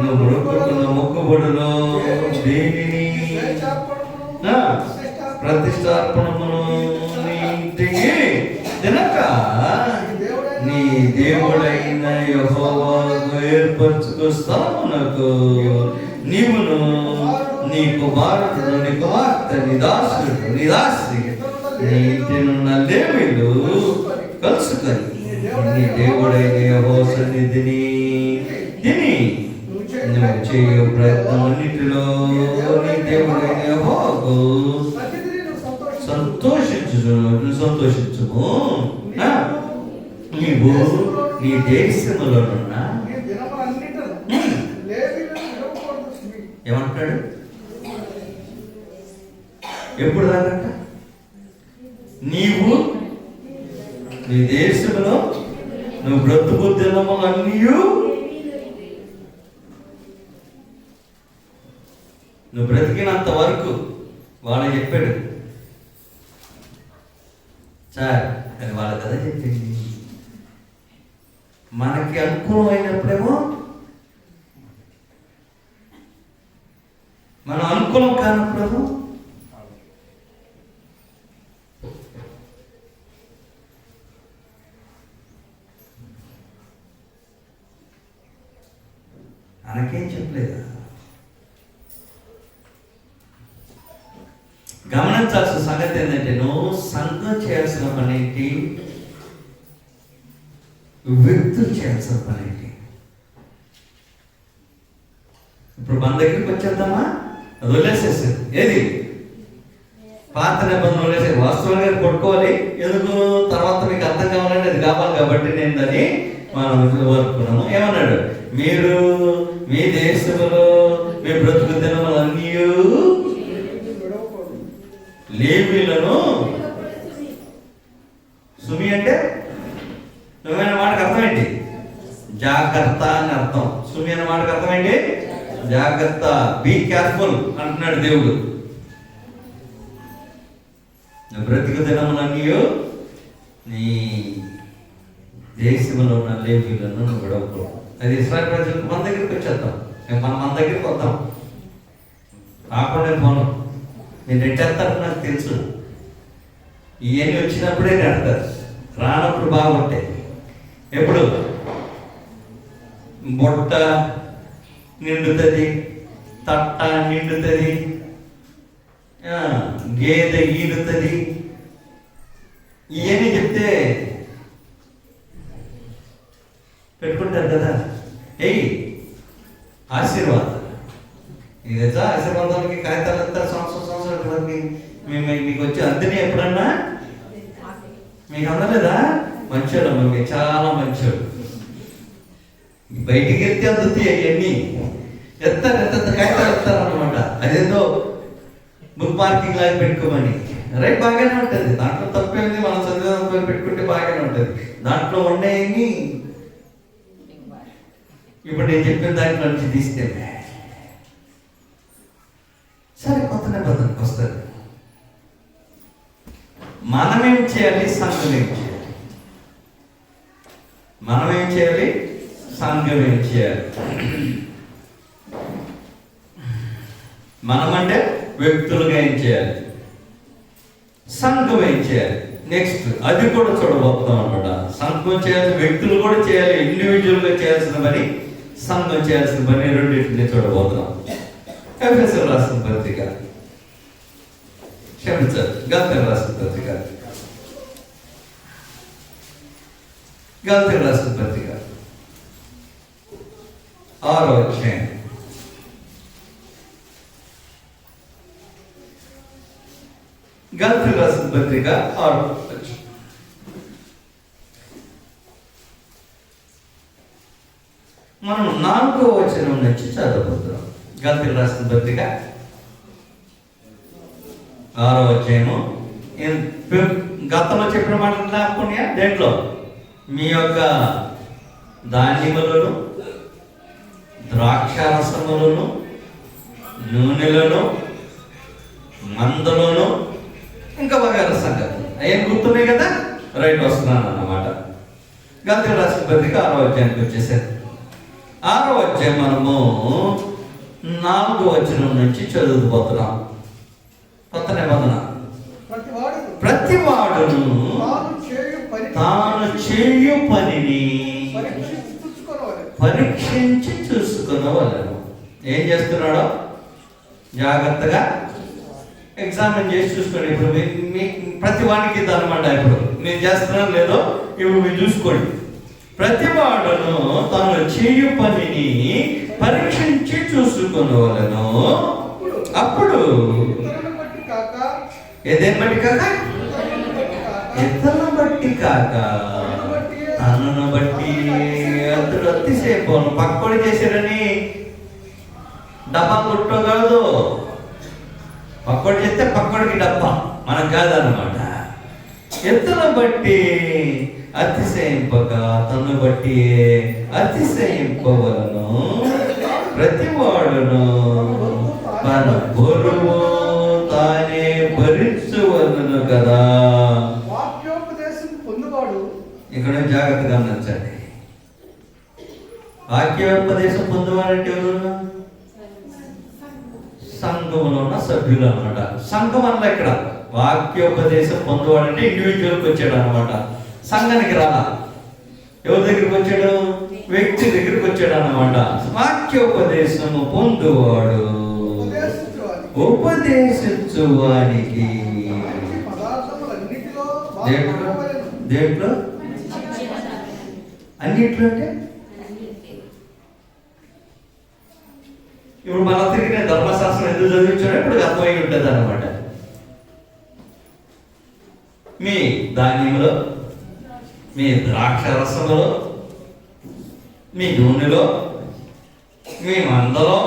నువ్వు మొక్కుకున్న మొక్కుబడులో దేనిని ప్రతిష్టార్పణమును నీ ఇంటికి తినక నీ దేవుడైన యెహోవాకు ఏర్పరచుకో స్థలమునకు నీవును, నీ కుమారుడు, నీ కుమార్తె, నీ దాసుడు, నీ దాసి, నీ ఇంటినున్న లేవీయులు కలుసుకొని నీ దేవుడైన యెహోవా సన్నిధిని తిని నువ్వు చేయు ప్రయత్నమన్నిటిలో నీ దేవుడైన యెహోవాకు సంతోషించుము. నీవు నీ దేశములోనున్న ఏమంటాడు? ఎప్పుడు దాకంట? నీవు నీ దేశంలో నువ్వు బ్రతుకు దినములన్నీ నువ్వు బ్రతికినంత వరకు వాళ్ళు చెప్పాడు సార్, అది వాళ్ళ కదా చెప్పింది. మనకి అనుకూలమైనప్పుడేమో మనం అనుకూలం కానప్పుడేమో మనకేం చెప్పలేదా? గమనించాల్సిన సంగతి ఏంటంటే, నువ్వు సంఘం చేయాల్సిన పని ఏంటి, వ్యక్తులు చేయాల్సిన పని ఏంటి. ఇప్పుడు మన దగ్గరికి వచ్చేద్దామా? అది వదిలేసేసారు. ఏది పాత నిబంధన వదిలేసేది. వాస్తవంగా కొట్టుకోవాలి. ఎందుకు? తర్వాత మీకు అర్థం కావాలంటే అది కావాలి కాబట్టి నేను దాన్ని మనం కోరుకున్నాము. ఏమన్నాడు? మీరు మీ దేశంలో మీ బ్రతుకు దినములన్నీ లేవీయులను, సుమి అంటే సుమైన మాటకు అర్థం ఏంటి? జాగ్రత్త అని అర్థం. సుమి అనే మాటకు అర్థం ఏంటి? జాగ్రత్త, బీ కేర్ఫుల్ అంటున్నాడు దేవుడు. బ్రతుకు దినములన్నీ నీ దేశంలో ఉన్న లేవీయులను నువ్వు విడవకూడదు. అది ఇశ్రాయేలు ప్రజలకు మన దగ్గరికి వచ్చేద్దాం. మనం మన దగ్గరికి వద్దాం. రాకుండా పోను. నేను నెట్టేస్తాను, నాకు తెలుసు. ఇవన్నీ వచ్చినప్పుడే నెడతారు, రానప్పుడు బాగుంటాయి. ఎప్పుడు బొట్ట నిండుతుంది, తట్ట నిండుతుంది, గేదె ఈడుతుంది. ఇవన్నీ చెప్తే పెట్టుకుంటారు కదా. ఏయ్ ఆశీర్వాదం, ఇది తెలుసా? ఆశీర్వాదానికి కాగితాలు ఎత్తారు సంవత్సరాలకి. మీకు వచ్చి అంతనే ఎప్పుడన్నా మీకు అందలేదా? మంచోడు, మీకు చాలా మంచోడు. బయటికి వెళ్తే అందుతాయి అవన్నీ. ఎత్తారు, ఎంత కాగితాలు ఎత్తారనమాట. అదేదో బుక్ మార్కింగ్ లాగా పెట్టుకోమని. రైట్, బాగానే ఉంటుంది. దాంట్లో తప్పేంది, మనం చదివేదాంతో పెట్టుకుంటే బాగానే ఉంటుంది. దాంట్లో ఉండేవి ఇప్పుడు నేను చెప్పిన దాంట్లో నుంచి తీస్తే సరే, కొత్త నిబంధనకు వస్తుంది. మనమేం చేయాలి, సంఘం ఏం చేయాలి? మనమేం చేయాలి, సంఘం ఏం చేయాలి? మనమంటే వ్యక్తులుగా ఏం చేయాలి, సంఘం ఏం చేయాలి? నెక్స్ట్ అది కూడా చూడబోతున్నాం అనమాట. సంఘం చేయాల్సిన వ్యక్తులు కూడా చేయాలి, ఇండివిజువల్గా చేయాల్సిన పని, సంఘం చేయాల్సిన పని, రెండింటిని చూడబోతున్నాం. ఎఫెసీయులకు రాసిన పత్రిక, క్షమించాలి, గలాతీయులకు రాసిన పత్రిక, గలాతీయులకు రాసిన పత్రిక 6వ అధ్యాయం. గలాతీయులకు రాసిన పత్రిక పత్రిక 6వ అధ్యాయం. మనం 4వ వచనం నుంచి చదవబోతున్నాం. గలతీయులకు రాసిన పత్రిక 6వ అధ్యాయము. గతంలో చెప్పిన మాటలు జ్ఞాపకం దేంట్లో? మీ యొక్క ధాన్యములను, ద్రాక్షారసములను, నూనెలను, మందలను, ఇంకా వగైరా సంగతి అయ్యేం గుర్తున్నాయి కదా. రైట్, వస్తున్నాను అన్నమాట. గలతీయులకు రాసిన పత్రిక 6వ అధ్యాయానికి వచ్చేసారు. 6వ అధ్యాయం మనము 4వ వచనం నుంచి చదువుకుపోతున్నాం. కొత్త నిబంధన. ప్రతివాడును తాను చేయు పనిని పరీక్షించి చూసుకునవలెను. ఏం చేస్తున్నాడో జాగ్రత్తగా ఎగ్జామిన్ చేసి చూసుకోండి. ఇప్పుడు మీ ప్రతి వాడికి ఇదన్నమాట. ఇప్పుడు మీరు చేస్తున్నారో లేదో ఇప్పుడు మీరు చూసుకోండి. ప్రతివాడును తాను చేయు పనిని పరీక్షించి చూసుకునవలెను. అప్పుడు ఏదేని బట్టి కాక, ఇతరులను బట్టి కాక, తనను బట్టి. అతడు అతిసేపు పక్కోడు చేశారని డబ్బా కొట్టగలదు. పక్కోడు చేస్తే పక్కోడికి డబ్బా, మనకు కాదన్నమాట. ఇతరులను బట్టి అతిశయింపగా తను బట్టి అతిశయింపవలను. ప్రతివాడును తన బరువు తానే భరించవలను కదా. ఇక్కడ జాగ్రత్తగా నచ్చండి. వాక్యోపదేశం పొందువాడంటే ఎవరు? సంఘంలో ఉన్న సభ్యులు అనమాట. సంఘం అన్న ఇక్కడ వాక్యోపదేశం పొందువాడంటే ఇండివిజువల్కి వచ్చాడు అనమాట. సంఘానికి రాలా. ఎవరి దగ్గరికి వచ్చాడు? వ్యక్తి దగ్గరికి వచ్చాడు అన్నమాట. వాక్యోపదేశము పొందువాడు ఉపదేశించువానికి దేంట్లో అన్నిట్లో అంటే ఇప్పుడు మన తిరిగి ధర్మశాస్త్రం ఎందుకు చదివించాడో ఇప్పుడు అర్థమై ఉంటుంది అన్నమాట. మీ ధాన్యంలో, మీ ద్రాక్ష రసంలో, మీ నూనెలో, మీ మందలో,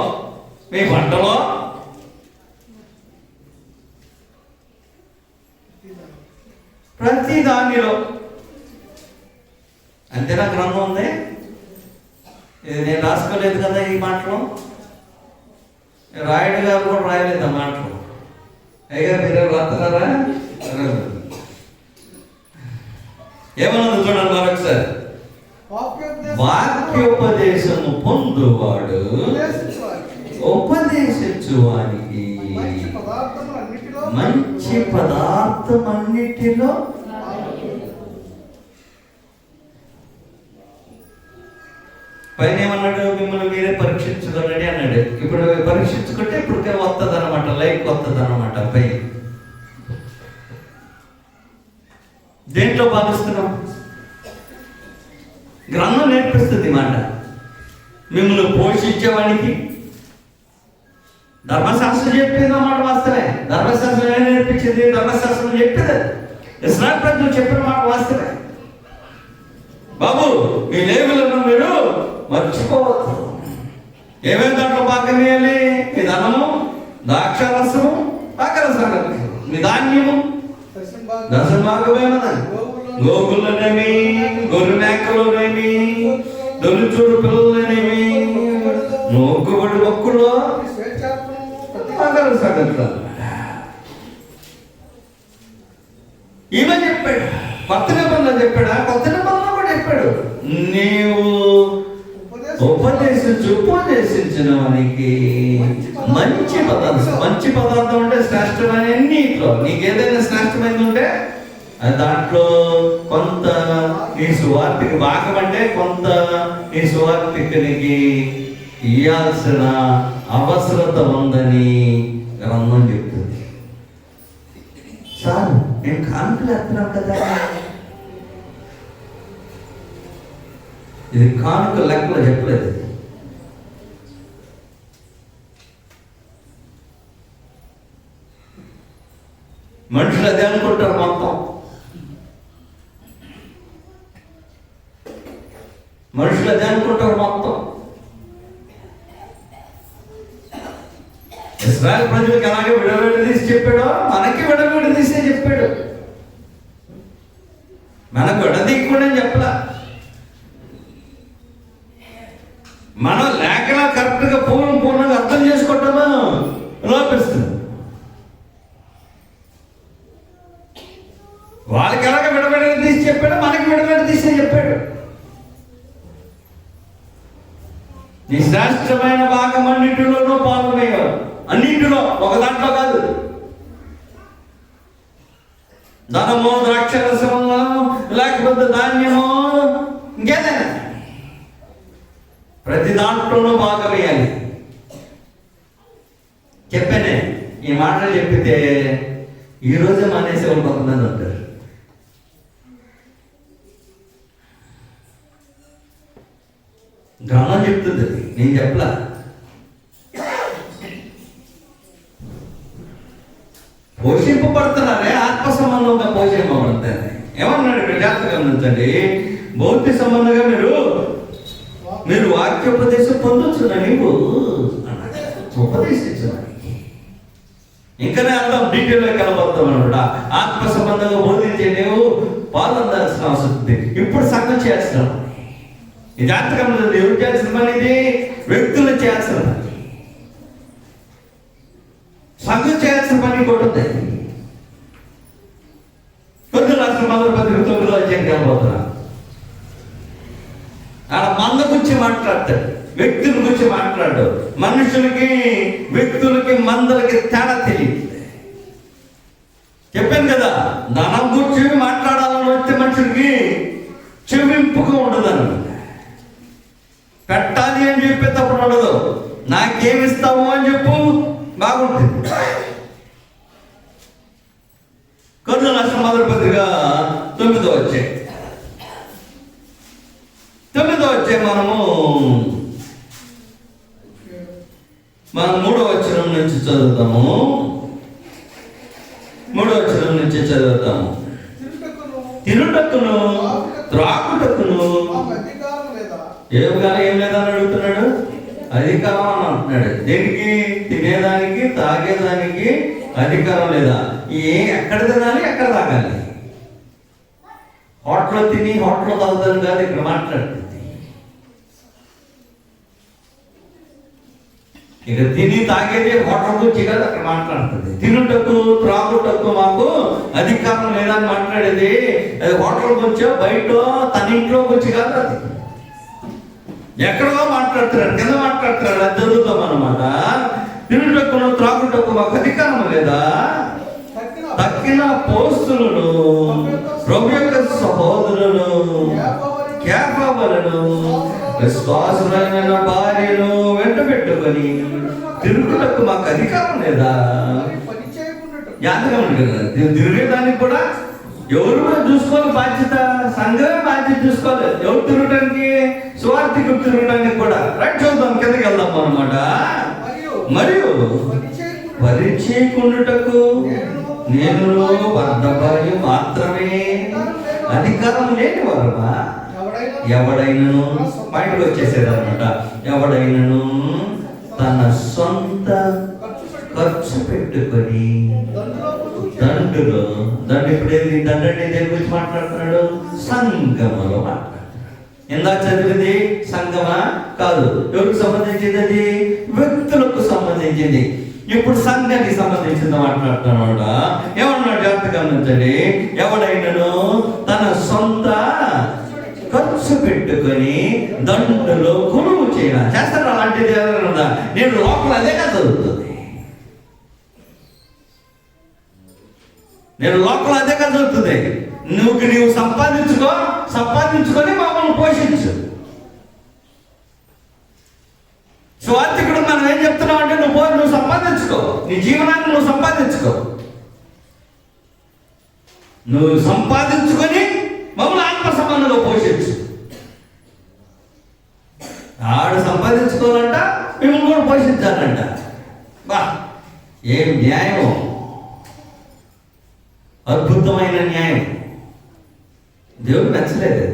మీ పంటలో, ప్రతి దానిలో. అంతేనా? గ్రంథం ఉంది. ఇది నేను రాసుకోలేదు కదా ఈ మాటలు. రాయుడు గారు కూడా రాయలేదు ఆ మాటలు. అయ్యగారు మీరు రాస్తున్నారా? ఏమన్నా చూడండి మరొకసారి. వాక్యోపదేశము పొందువాడు ఉపదేశించువానికి మంచి పదార్థం అన్నిటిలో పైన ఏమన్నాడు? మిమ్మల్ని మీరే పరీక్షించుకోండి అన్నాడు. ఇప్పుడు పరీక్షించుకుంటే ఇప్పటికే వస్తుంది అనమాట, లైఫ్ వస్తుంది అనమాట. పై దేంట్లో భావిస్తున్నాం? గ్రంథం నేర్పిస్తుంది మాట. మిమ్మల్ని పోషించేవాడికి ధర్మశాస్త్రం చెప్పింది అన్నమాట. వాస్తవే. ధర్మశాస్త్రం ఏం నేర్పించింది? ధర్మశాస్త్రం చెప్పింది. ఇస్రాయేల్ ప్రజలు చెప్పిన మాట వాస్తవే. బాబు మీ లేవులను మీరు మర్చిపోవద్దు. ఏమేమి దాంట్లో భాగం వేయాలి? మీ ధనము, ద్రాక్షారసము, పాకరసాగము, మీ ధాన్యము, దశభాగమేమన్నా గోగులనేమి, గొర్రె మేకలోనేమి, దొలిచూడు పిల్లలనేమి, నోగుబడి మొక్కులు, పాకరసాగలు. ఈమె చెప్పాడు. కొత్త నిబంధన చెప్పాడా? కొత్త నిబంధన కూడా చెప్పాడు. నీవు ఉపదేశించిన వానికి మంచి పదార్థం. మంచి పదార్థం అంటే శ్రేష్టమైన అన్నిట్లో. నీకు ఏదైనా శ్రేష్టమైనది ఉంటే దాంట్లో కొంత నీ సువార్తకి భాగం అంటే కొంత నీ సువార్తకి నీకు ఇయ్యాల్సిన అవసరత ఉందని గ్రంథం చెప్తుంది. సార్ నేను కానుకలు ఎత్తున్నాను కదా, ఇది కానుక లెక్కలో చెప్పలేదు. మనుషులు అదే అనుకుంటారు మొత్తం. మనుషులు అదే అనుకుంటారు మొత్తం. ఇశ్రాయేలు ప్రజలకు ఎలాగే విడదీసి చెప్పాడో మనకి విడదీసే చెప్పాడు. మనకు విడదీయకుండా చెప్పలా. మనం లేఖన కరెక్ట్గా పూర్ణంగా అర్థం చేసుకుంటామో లోపిస్తుంది. వాళ్ళకి ఎలాగ తీసి చెప్పాడు, మనకి తీసే చెప్పాడు. నీ శ్రేష్టమైన భాగం అన్నింటిలోనూ పాల్గొనేవారు. అన్నింటిలో, ఒక దాంట్లో కాదు. ధనమో, ద్రాక్షరసమో, లేకపోతే ధాన్యమో, ఇంకేదైనా ప్రతి దాంట్లోనూ భాగమేయాలి. చెప్పానే, ఈ మాటలు చెప్పితే ఈరోజే మానేసే వాళ్ళు కొంతమంది ఉంటారు. గ్రంథం చెప్తుంది, అది నేను చెప్పలా. పోషింపబడుతున్నారే, ఆత్మ సంబంధంగా పోషింపబడతారు. ఏమన్నాడు ఇక్కడ జాగ్రత్తగా గమనించండి. భౌతిక సంబంధంగా మీరు వాక్యోపదేశం పొందొచ్చున్నా నీవు ఉపదేశించున్నా. ఇంకనే అర్థం డీటెయిల్గా కనబడతాం అనమాట. ఆత్మ సంబంధంగా బోధించే నీవు పాల్గొనాల్సిన అవసరం ఉంది. ఇప్పుడు సంఘం చేస్తున్నాం. ఈ జాగ్రత్తగా ఎవరు చేయాల్సిన పని? ఇది వ్యక్తులు చేయాల్సిన పని. సంఘం చేయాల్సిన పని కూడా ఉంది. కొద్ది రాష్ట్ర మొదటి 9వ అధ్యాయం కనబోతున్నా. ఆడ మంద గురించి మాట్లాడతాడు, వ్యక్తుల గురించి మాట్లాడు. మనుషులకి, వ్యక్తులకి, మందలకి తేడా తెలియదు. చెప్పాను కదా, ధనం గురించి మాట్లాడాలని వస్తే మనుషులకి చెవింపుగా ఉండదు అనమాట. పెట్టాలి అని చెప్పేటప్పుడు ఉండదు. నాకేమిస్తావు అని చెప్పు, బాగుంటుంది. కొద్ది రాష్ట్ర మొదటి పత్రిక 9వ అధ్యాయం మనము 3వ వచనం నుంచి చదువుతాము. 3వ వచనం నుంచి చదువుతాము. తినుటకును త్రాగుటకును ఏం లేదని అడుగుతున్నాడు. అధికారం అని అంటున్నాడు. దేనికి? తినేదానికి, తాగేదానికి అధికారం లేదా? ఎక్కడ తినాలి, ఎక్కడ తాగాలి? హోటల్లో తిని హోటల్లో తాగుతాను కాదు ఇక్కడ మాట్లాడుతుంది. ఇక తిని తాగేది హోటల్ గురించి కాదు అక్కడ మాట్లాడుతుంది. తినుటకు త్రాగుటకు మాకు అధికారం లేదని మాట్లాడేది అది హోటల్ గురించో, బయట తన ఇంట్లో గురించి కాదు. అది ఎక్కడో మాట్లాడుతున్నాడు, కింద మాట్లాడుతున్నాడు. అది చదువుతాం అనమాట. తినుటకును త్రాగుటకు మాకు అధికారం లేదా? తక్కిన పోస్తులను, ప్రభు యొక్క సహోదరులను, కేఫాలను, విశ్వాసులైన భార్యను వెంట పెట్టుకొని తిరుగుటకు మాకు అధికారం లేదా? జ్ఞాపకం ఉంది కదా. తిరిగేదానికి కూడా ఎవరు చూసుకోవాలి బాధ్యత? సంఘమే బాధ్యత చూసుకోవాలి. ఎవరు తిరగడానికి? స్వార్థికులు తిరగడానికి కూడా. రైట్, చూద్దాం, కిందకి వెళ్దాం అనమాట. మరియు పరిచయకుండుటకు నేను బద్ధపరి మాత్రమే అధికారం లేని వారమా? ఎవడైనను బయటకు వచ్చేసేది అనమాట. ఎవడైనను తన సొంత ఖర్చు పెట్టుకొని దండు ఇప్పుడు ఏంది? దండు అంటే దేని గురించి మాట్లాడుతున్నాడు? సంగమలో మాట్లాడుతున్నాడు. ఇందాక చదివింది సంగమా కాదు. ఎవరికి సంబంధించింది? అది వ్యక్తులకు సంబంధించింది. ఇప్పుడు సంఘానికి సంబంధించింది మాట్లాడుతున్నాడు. ఏమన్నాడు? జాగ్రత్తగా గమనించండి. ఎవడైనను తన సొంత ఖర్చు పెట్టుకొని దండులో కొనుగోలు చేస్తాడు. అలాంటిది ఏదైనా నేను లోపల అదే కదా చదువుతుంది. నేను లోపల అదే కదా చదువుతుంది. నీవు సంపాదించుకొని మమ్మల్ని పోషించు. స్వార్థికుడు మనం ఏం చెప్తున్నావు అంటే నువ్వు సంపాదించుకో, నీ జీవనాన్ని నువ్వు సంపాదించుకో. నువ్వు సంపాదించుకొని మమ్మల్ని ఆత్మ సంబంధంలో పోషించు. ఆడు సంపాదించుకోవాలంట, మిమ్మల్ని కూడా పోషించాలంట. బా, ఏం న్యాయం! అద్భుతమైన న్యాయం. దేవుడు నచ్చలేదు.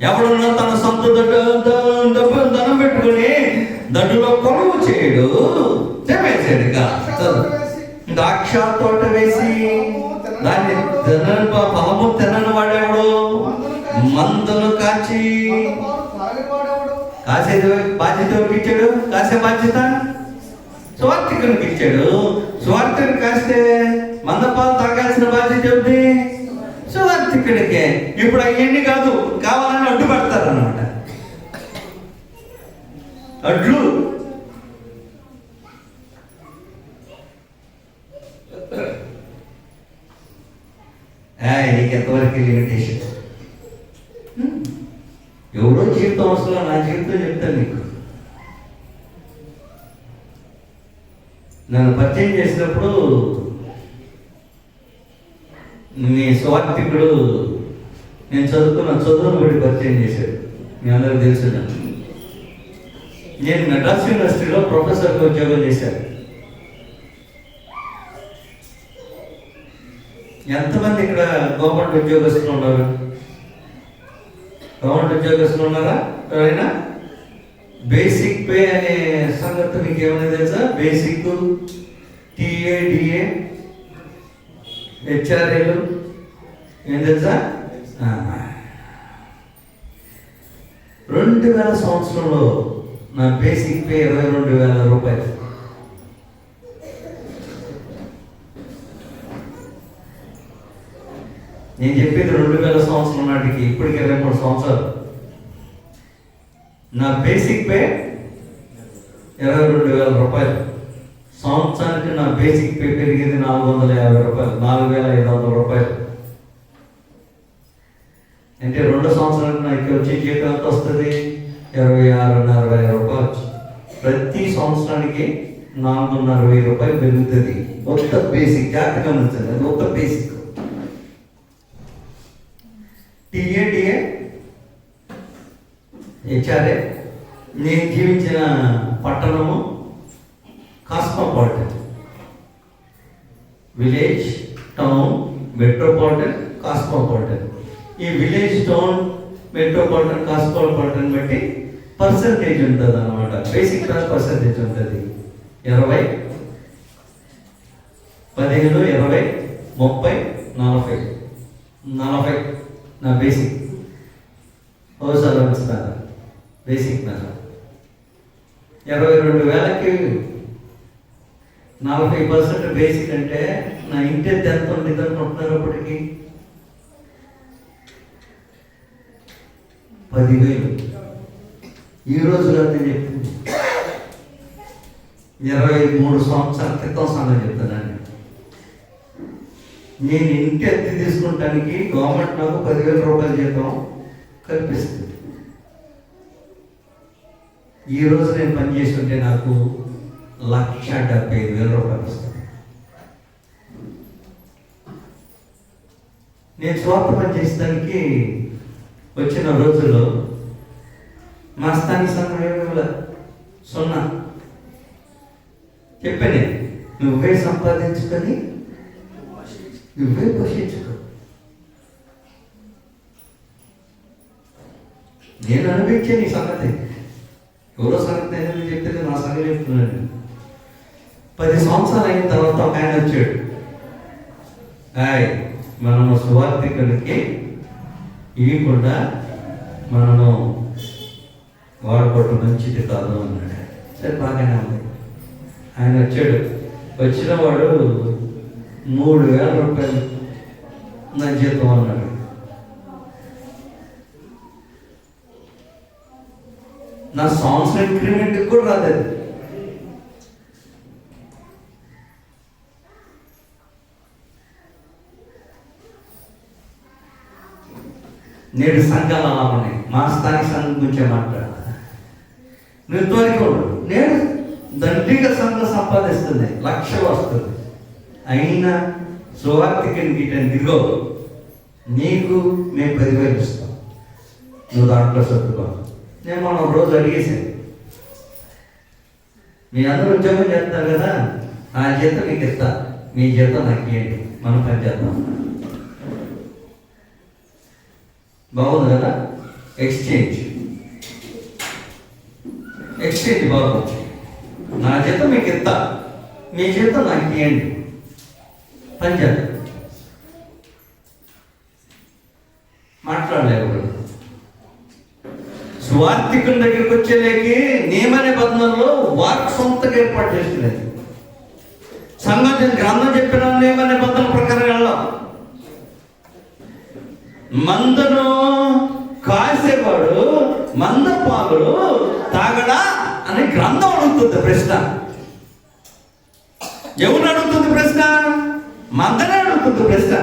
ఎవడన్నా తన సొంత ధనం పెట్టుకుని దడ్డులో కొలువు చేయడు. చెప్పేసాడు ఇక ద్రాక్ష తోట వేసి దాన్ని ఫలము తినని వాడేవాడు, మందులు కాచి కాసేది బాధ్యత ఎవరికి ఇచ్చాడు? కాసే బాధ్యత సువార్థికునికి ఇచ్చాడు. సువార్థికుని కాస్తే మందపాలు తాగాల్సిన బాధ్యత ఏమిటి? సువార్థికుడికే. ఇప్పుడు అవన్నీ కాదు, కావాలని అడ్డుపడతారు అన్నమాట. అడ్లు నీకు ఎంతవరకు లిమిటేషన్? ఎవరో జీవితం అవసరం, నా జీవితం చెప్తాను నీకు. నన్ను పరిచయం చేసినప్పుడు మీ సువార్థికుడు నేను చదువును బట్టి పరిచయం చేశాడు. మీ అందరికి తెలుసు. నేను మెడ్రాస్ యూనివర్సిటీలో ప్రొఫెసర్గా ఉద్యోగం చేశాను. ఎంతమంది ఇక్కడ గవర్నమెంట్ ఉద్యోగస్తులు ఉన్నారు? గవర్నమెంట్ ఉద్యోగస్తులు ఉన్నారా ఎవరైనా? బేసిక్ పే అనే సంగతి మీకు ఏమైనా తెలుసా? బేసిక్, టీఏ, డిఏ, హెచ్ఆర్ఏలు ఏం తెలుసా? 2000 సంవత్సరంలో నా బేసిక్ పే 22,000 రూపాయలు. నేను చెప్పేది 2000 సంవత్సరం నాటికి, ఇప్పటికి 23 సంవత్సరాలు. నా బేసిక్ పే 22,000 రూపాయలు. సంవత్సరానికి నా బేసిక్ పే పెరిగింది 450 రూపాయలు, 4,500 రూపాయలు. అంటే 2 సంవత్సరాలకు నాకు వచ్చే జీతం ఎంత వస్తుంది? 26,500 రూపాయలు. ప్రతి సంవత్సరానికి 4,500 రూపాయలు పెరుగుతుంది. ఒక్క బేసిక్ జాగ్రత్తగా గమనించండి, అది ఒక్క బేసిక్. TA, HRA. నేను జీవించిన పట్టణము cosmopolitan. Village, town, metropolitan, cosmopolitan. ఈ విలేజ్, టౌన్, మెట్రోపాలిటన్, కాస్మోపాలిటన్ బట్టి పర్సంటేజ్ ఉంటుంది అన్నమాట. బేసిక్ క్లాస్ పర్సంటేజ్ ఉంటుంది. 20, 15, 20, 30, 40 నా బేసిక్. ఒకసారి వస్తాను బేసిక్ మీద 22,000కి 40% బేసిక్ అంటే నా ఇంటి ఎంత ఉండేది అనుకుంటున్నారు? అప్పటికి 10,000. ఈ రోజులో నేను చెప్తుంది 23 సంవత్సరాల క్రితం సంగతి చెప్తున్నాను. నేను ఇంటి అద్దె తీసుకుంటానికి గవర్నమెంట్ నాకు 10,000 రూపాయల జీతం కల్పిస్తుంది. ఈ రోజు నేను పనిచేస్తుంటే నాకు 1,75,000 రూపాయలు వస్తుంది. నేను స్వార్థ పనిచేసేదానికి వచ్చిన రోజుల్లో మా స్థానిక సంఘంలో 0 చెప్పాను. నువ్వే సంపాదించుకొని నువ్వే పోషించుకో. నేను అనిపించే నీ సంగతి ఎవరో సంగతి నేను చెప్తే నా సంగతి చెప్తున్నాను. 10 సంవత్సరాలు అయిన తర్వాత ఒక ఆయన వచ్చాడు. మనము సువార్థికులకి ఇవ్వకుండా మనము వాడుకోవటం మంచిది కాదు అన్నాడు. సరే బాగానే ఉంది. ఆయన వచ్చాడు. వచ్చిన వాడు 3,000 రూపాయలు నా జీతం అన్నాడు. నా సంవత్సరం ఇంక్రిమెంట్కి కూడా రాలేదు. నేడు సంఘాలు అలా ఉన్నాయి. మా స్థానిక సంఘం గురించి మాట్లాడతా. నువ్వు త్వరగా ఉండడు. నేను దండిగా సంఘం సంపాదిస్తుంది, 1,00,000 వస్తుంది. అయినా సువార్థికుని గిట్టని దిగో, నీకు మేము 10,000 ఇస్తాం, నువ్వు దాంట్లో సర్దుకో. నేను మనం రోజు అడిగేసాను, మీ అందరూ ఉద్యోగం చేస్తారు కదా, నా జీతం మీకు ఇస్తా, మీ జీతం నాకు ఇవ్వండి, మనం పని చేద్దాం. బాగుంది కదా? ఎక్స్చేంజ్ బాబు, నా జీతం మీకు ఇస్తా, మీ జీతం నాకు ఇవ్వండి, పని చేద్దాం. మాట్లాడలేవు. స్వార్థికుల దగ్గరికి వచ్చేలేకి నియమ నిబంధనలు వారికి సొంతగా ఏర్పాటు చేసుకునేది. సంఘం గ్రంథం చెప్పిన నియమ నిబంధనల ప్రకారం వెళ్ళాం. మందను కాసేవాడు మంద పాలు తాగడా అని గ్రంథం అడుగుతుంది ప్రశ్న. ఎవరు అడుగుతుంది ప్రశ్న? మందనే అడుగుతుంది ప్రశ్న.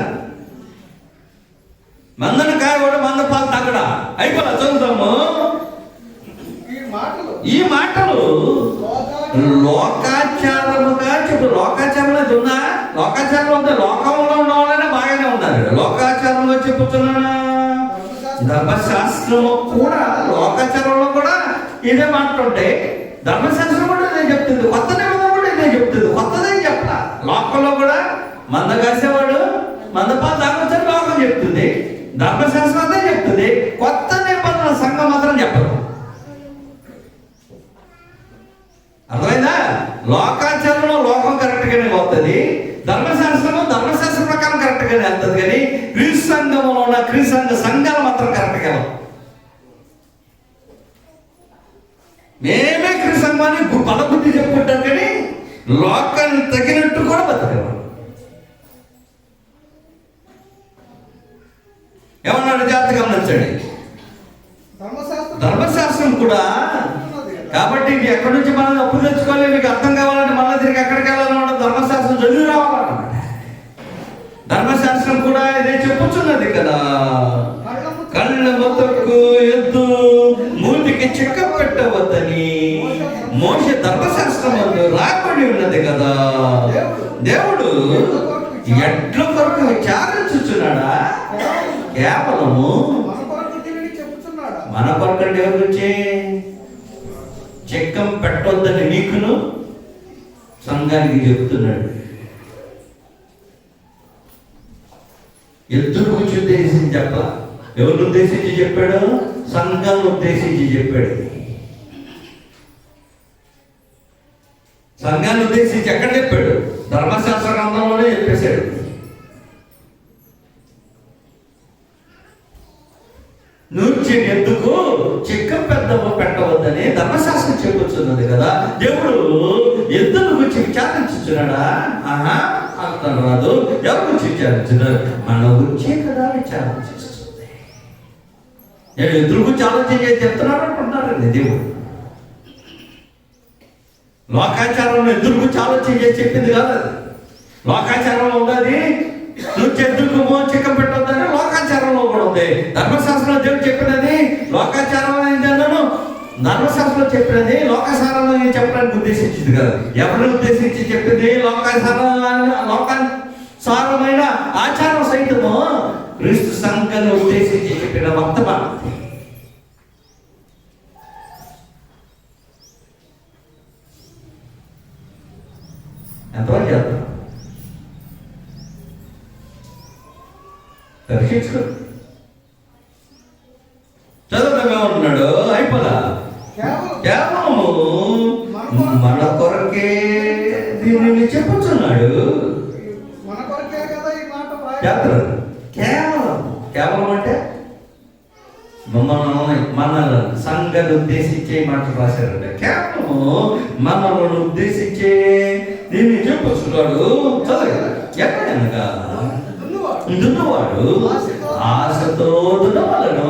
మందను కాయవాడు మంద పాలు తాగడా? అయిపోలా, చదువుతాము. ఈ మాటలు లోకాచారముగా చెప్పు. లోకాచారం ఉందా? లోకాచారం ఉందా? లోకంలో ఉన్న వాళ్ళనే బాగానే ఉన్నారు. లోకాచారంలో చెప్పుతున్నానా? ధర్మశాస్త్రము కూడా లోకాచారంలో కూడా ఇదే మాట్లాడుంటే, ధర్మశాస్త్రం కూడా ఇదే చెప్తుంది, కొత్త నిబంధన కూడా ఇదే చెప్తుంది. కొత్తదే చెప్పా. లోకంలో కూడా మంద కాసేవాడు మంద పాలు తాగొచ్చని లోకం చెప్తుంది, ధర్మశాస్త్రం అదే చెప్తుంది. కొత్త నిబంధన సంఘం మాత్రం చెప్పదు. అర్థమైందా? లోకాచారంలో లోకం కరెక్ట్ గానే పోతుంది, ధర్మశాస్త్రము ధర్మశాస్త్రం ప్రకారం కరెక్ట్ గానే వెళ్తుంది. కానీ క్రీస్తు సంఘంలో ఉన్న క్రీస్తు సంఘాలు మాత్రం కరెక్ట్ గా మేమే క్రీస్తు సంఘాన్ని బలబుద్ధి చెప్పుకుంటాం, కానీ లోకాన్ని తగినట్టు కూడా బతకము. ఏమన్నాడు? జాగ్రత్తగా గమనించండి. ధర్మశాస్త్రం కూడా కాబట్టి ఇది ఎక్కడి నుంచి మనం అప్పు తెచ్చుకోవాలి, మీకు అర్థం కావాలంటే మళ్ళీ తిరిగి ఎక్కడికి వెళ్ళాలన్నమాట. ధర్మశాస్త్రం చదివి రావాలన్నమాట. ధర్మశాస్త్రం కూడా ఇదే చెప్పుచున్నది కదా, కళ్ళ మొత్తకు ఎద్దు మూతికి చిక్క పెట్టవద్దని మోషే ధర్మశాస్త్రం వద్దు రాబడి ఉన్నది కదా. దేవుడు ఎడ్ల కొరకు విచారించుచున్నాడా? కేవలము మన కొరకండి. ఎవరు వచ్చే చెక్కం పెట్టొద్దని నీకును సంఘానికి చెప్తున్నాడు. ఎద్దును గురించి ఉద్దేశించి చెప్ప. ఎవరిని ఉద్దేశించి చెప్పాడు? సంఘాన్ని ఉద్దేశించి చెప్పాడు. సంఘాన్ని ఉద్దేశించి ఎక్కడ చెప్పాడు? ధర్మశాస్త్ర గ్రంథంలోనే చెప్పేశాడు. నూర్చిన ఎందుకు చిక్క పెద్ద పెట్టవద్దని ధర్మశాస్త్రం చెప్పుచున్నది కదా. దేవుడు ఎద్దుల గురించి విచారించుచున్నాడా? అర్థం రాదు. ఎవరి గురించి విచారించున్నారు? మన గురించే కదా విచారం చేస్తుంది. నేను ఎద్దుల గురించి ఆలోచన చేసి చెప్తున్నాను అనుకుంటున్నారండి. దేవుడు లోకాచారంలో ఎద్దుల గురించి ఆలోచన చేసి చెప్పింది కాదు. లోకాచారంలో ఉన్నది నువ్వు ఎద్దుకు చిక్క పెట్టొద్దని లోకాచారంలో కూడా ఉంది. ధర్మశాస్త్రంలో దేవుడు చెప్పినది లోకాచారం అన్నాను, ధర్మశాస్త్రంలో చెప్పినది లోకాచారంలో నేను చెప్పడానికి ఉద్దేశించింది కదా. ఎవరిని ఉద్దేశించి చెప్పింది? లోకాసారమైన ఆచారం సైతము క్రీస్తు సంఘాన్ని ఉద్దేశించి చెప్పిన వర్తమానం. ఎంతవరకు చేద్దాం? పరీక్షించుకో. చదువుతున్నాడు అయిపోలా. కేవలము మన కొరకే దీనిని చెప్పుచున్నాడు. కేవలం అంటే మనల్ని సంఘాన్ని ఉద్దేశించే మాటలు రాశారంటే కేవలము మనల్ని ఉద్దేశించే దీన్ని చెప్పుచున్నాడు. చదువు ఎక్కడనగా దున్నవాడు ఆశతో దున్నవాళ్ళను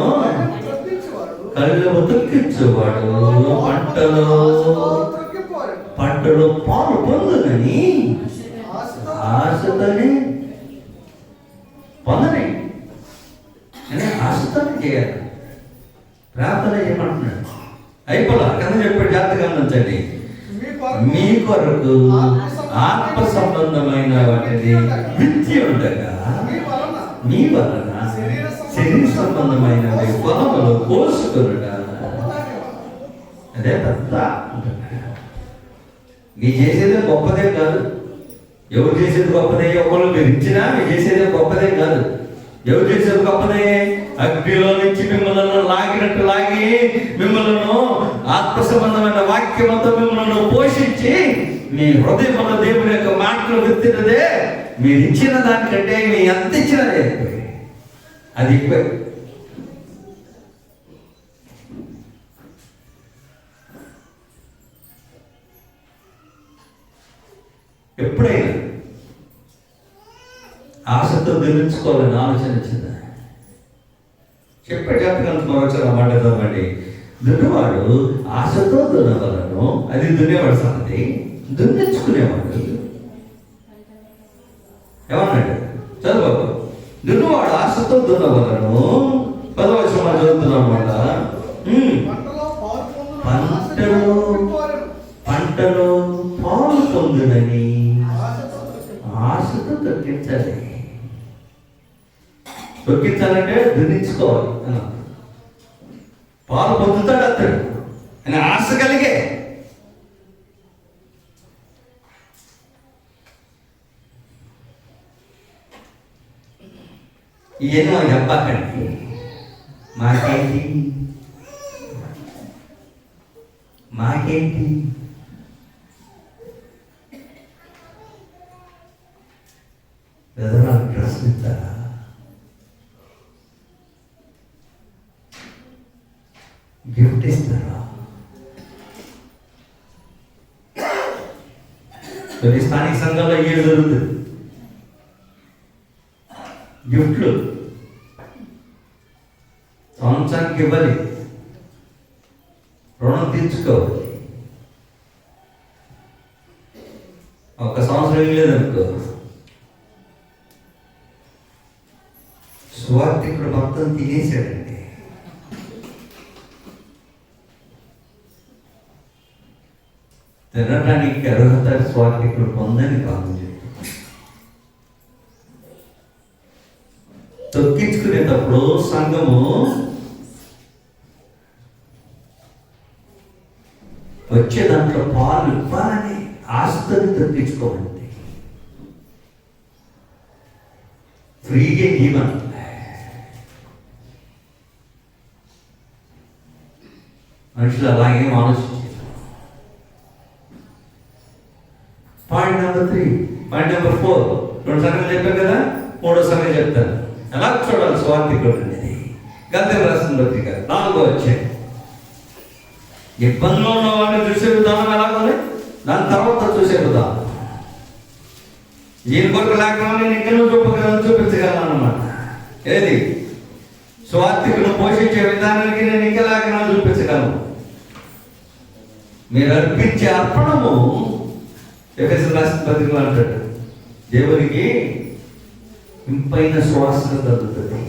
కళ్ళు తొక్కించేవాడు పంటలో పాలు పొందునని ఆశతోనే పొందని ఆశతోనే చేయాలి. ప్రార్థన ఏమంటున్నాడు? అయిపోలా కదా చెప్పాడు. జాగ్రత్తగా గమనించండి. మీ కొరకు ఆత్మ సంబంధమైన వాటిని విద్య ఉండగా మీ వలన శరీర సంబంధమైన పొలములు కోసుకునుట అదే పెద్ద. మీ చేసేదే గొప్పదే కాదు. ఎవరు చేసేది గొప్పదే? ఒకళ్ళు మీరు ఇచ్చినా మీరు చేసేదే గొప్పదే కాదు. ఎవరు చేసేది గొప్పదే? అగ్నిలో నుంచి మిమ్మల్ని లాగినట్టు మిమ్మల్ని ఆత్మ సంబంధమైన వాక్యమంతో మిమ్మల్ని పోషించి మీ హృదయంలో దేవుని యొక్క మాటలు విత్తినదే మీరు ఇచ్చిన దానికంటే మీ ఎంత ఇచ్చినదే అది ఎక్కువ. ఎప్పుడైనా ఆశతో దున్నించుకోవాలని ఆలోచన వచ్చిందా? చెప్పగలను మరొకసారి మాట చదవండి. దున్నువాడు ఆశతో దున్నవలను, అది దున్నేవాడు సంగతి, దున్నించుకునేవాడు ఏమన్నాడు? చదువు. దున్నువాడు ఆశతో దున్నవలను, 10వ వచనం చదువుతున్నాం మాట. పంటలో పాలు పొందునని ఆశతో తొక్కించాలి. తొక్కించాలంటే దున్నించుకోవాలి. పాలు పొందుతాడు అతడు అని ఆశ కలిగే. ఏమో చెప్పకండి, మాకేంటి ప్రశ్నిస్తారా? గిఫ్ట్ ఇస్తారా? కొన్ని స్థానిక సంఘాల్లో ఏడు జరుగుతుంది. గిఫ్ట్లు సంవత్సరానికి ఇవ్వాలి, రుణం తీర్చుకోవాలి. ఒక సంవత్సరం ఇవ్వలేదనుకో, స్వార్థికుడు మొత్తం తినేసాడండి. తినడానికి అర్హత స్వార్థికుడు పొందని కాదు. తొక్కించుకునేటప్పుడు సంఘము వచ్చే దాంట్లో పాలు ఇవ్వాలని ఆశని తొక్కించుకోవాలి. ఫ్రీగా జీవనం. మనుషులు అలాగేం ఆలోచించారు. పాయింట్ నెంబర్ 3, పాయింట్ నెంబర్ 4 2 సంగతులు చెప్పాను కదా, 3వ సంగతి చెప్తాను. ఎలా చూడాలి స్వార్థికుడు అనేది? గద్యం రాసిన పత్రిక 4వ అధ్యాయం. ఇబ్బందులో ఉన్న వాడిని చూసే విధానం ఎలా ఉంది, దాని తర్వాత చూసే విధానం. దీని కొరకు లేకుండా నేను ఇంకనూ చూపించగలను అన్నమాట. ఏది? స్వార్థికుడు పోషించే విధానానికి నేను ఇంకా లేకుండా చూపించగలను. మీరు అర్పించే అర్పణము ఎఫెసీయులకు రాసిన పత్రికలో అంటాడు, దేవునికి ఇంపైన సువాసన తగ్గుతుంది.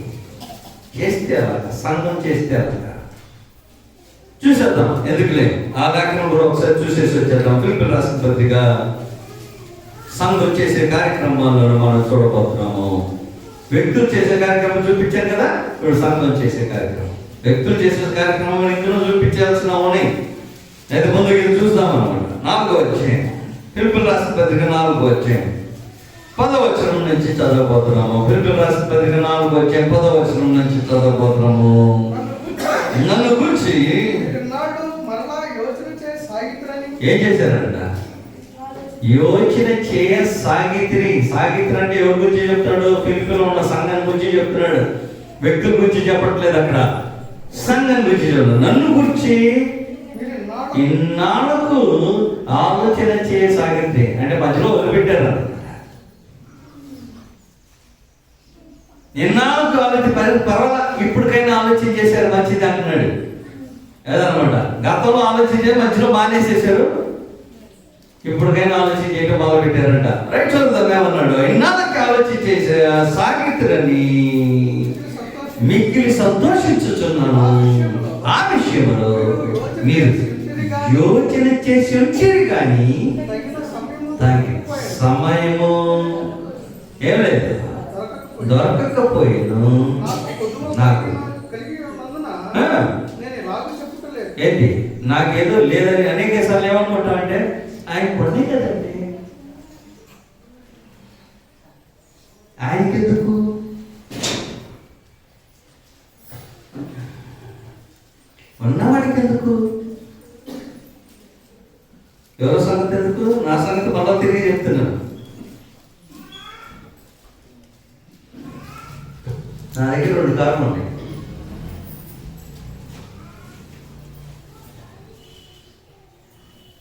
చేస్తే అలాగా, సంఘం చేస్తే అలాగా. చూసేద్దాం, ఎందుకులే ఆ లేఖనం కూడా ఒకసారి చూసేసి వచ్చేద్దాం. ఫిలిప్పీయులకు రాసిన పత్రిక సంఘం చేసే కార్యక్రమాలను మనం చూడబోతున్నాము. వ్యక్తులు చేసే కార్యక్రమం చూపించాను కదా, ఇప్పుడు సంఘం చేసే కార్యక్రమం. వ్యక్తులు చేసే కార్యక్రమం ఇంకా చూపించాల్సిన ఉన్నాయి. అయితే ముందు ఇది చూద్దాం అన్నమాట. 4వ అధ్యాయం, ఫిలిప్పీయులకు రాసిన పత్రిక 4వ అధ్యాయం 10వ వచనం నుంచి చదవబోతున్నాము. ఫిలిప్పీయులకు రాసిన పత్రిక 4వ అధ్యాయం 10వ వచనం నుంచి చదవబోతున్నాము. నన్ను గురించి ఏం చేశారంట? యోచన చేయ సాగిత్రి. సాగిత్రి అంటే ఎవరి గురించి చెప్తాడు? ఫిలిప్పీలో ఉన్న సంఘం గురించి చెప్తున్నాడు. వ్యక్తుల గురించి చెప్పట్లేదు అక్కడ, సంఘం గురించి చెప్తున్నాడు. నన్ను గురించి ఇన్నాళ్ళకు ఆలోచన చేయ సాగిత్రి అంటే మధ్యలో వదిలిపెట్టారు. ఇన్నాళ్ళకు ఆలోచన పర్వాలా, ఇప్పటికైనా ఆలోచన చేశారు, మంచిది అంటున్నాడు. ఏదనమాట, గతంలో ఆలోచించే మధ్యలో మానేసేసారు, ఇప్పటికైనా ఆలోచన చేయడం మొదలు పెట్టారంట. రైట్ చూద్దాం ఏమన్నాడు? ఇన్నాళ్ళకి ఆలోచించే సాగిత్రని మిక్కిలి సంతోషించుచున్నాను. ఆ విషయంలో మీరు యోచన చేసి వచ్చారు, కానీ సమయము ఏం లేదు, దొరకకపోయాను నాకు. ఏంటి నాకేదో లేదని అనేక సార్లు ఏమనుకుంటాం అంటే, ఆయన పొందే కదండి, ఆయనకెందుకు? ఉన్నవాడికి ఎందుకు? ఎవరో సంగతి ఎందుకు? నా సంగతి మళ్ళా తిరిగి చెప్తున్నాను. నా దగ్గర 2 కార్లు ఉన్నాయి.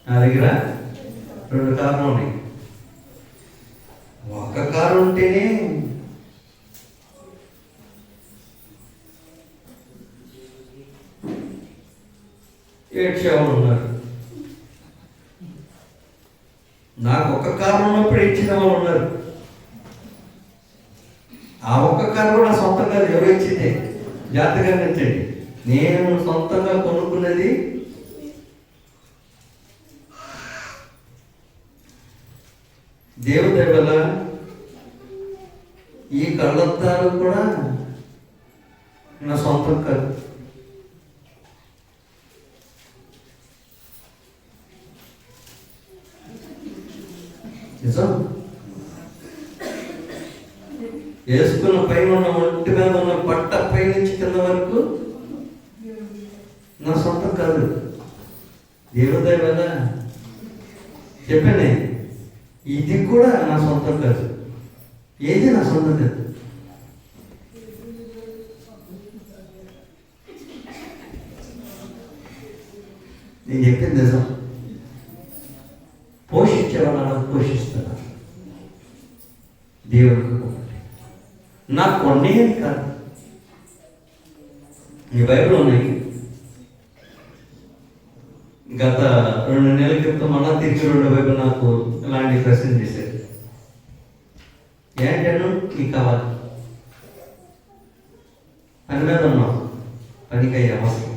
నా దగ్గర 2 కార్లు ఉన్నాయి. ఒక కారు ఉంటేనే ఏడ్చేవాళ్ళు ఉన్నారు. నాకు ఒక కారు ఉన్నప్పుడు ఇచ్చిన వాళ్ళు ఉన్నారు. ఆ ఒక్క కారు కూడా సొంతంగా ఎవరు ఇచ్చింది? జాతకంగా ఇచ్చండి. నేను సొంతంగా కొనుక్కున్నది దేవుడి వల్ల. ఈ కళ్ళద్దాలు కూడా నా సొంతం కాదు. నిజం. వేసుకున్న పైన ఉన్న ఒంటి మీద ఉన్న పట్ట పై నుంచి కింద వరకు నా సొంతం కాదు. దేవుడి వల్ల చెప్పాను, ఇది కూడా నా సొంతం కాదు. ఏది నా సొంతం కాదు. నేను చెప్పింది నిజం. పోషించేవాళ్ళు అలా పోషిస్తున్నారు. దేవుడికి నాకు కొన్ని కాదు. ఈ బైబిల్ ఉన్నాయి. గత 2 నెలల క్రితం మళ్ళా తిరిగి 2 బైబిల్ నాకు ఇలాంటి ప్రశ్న చేశారు. ఏంటను నీకు కావాలి? పని మీద ఉన్నావు, పనికి అయ్యే అవసరం.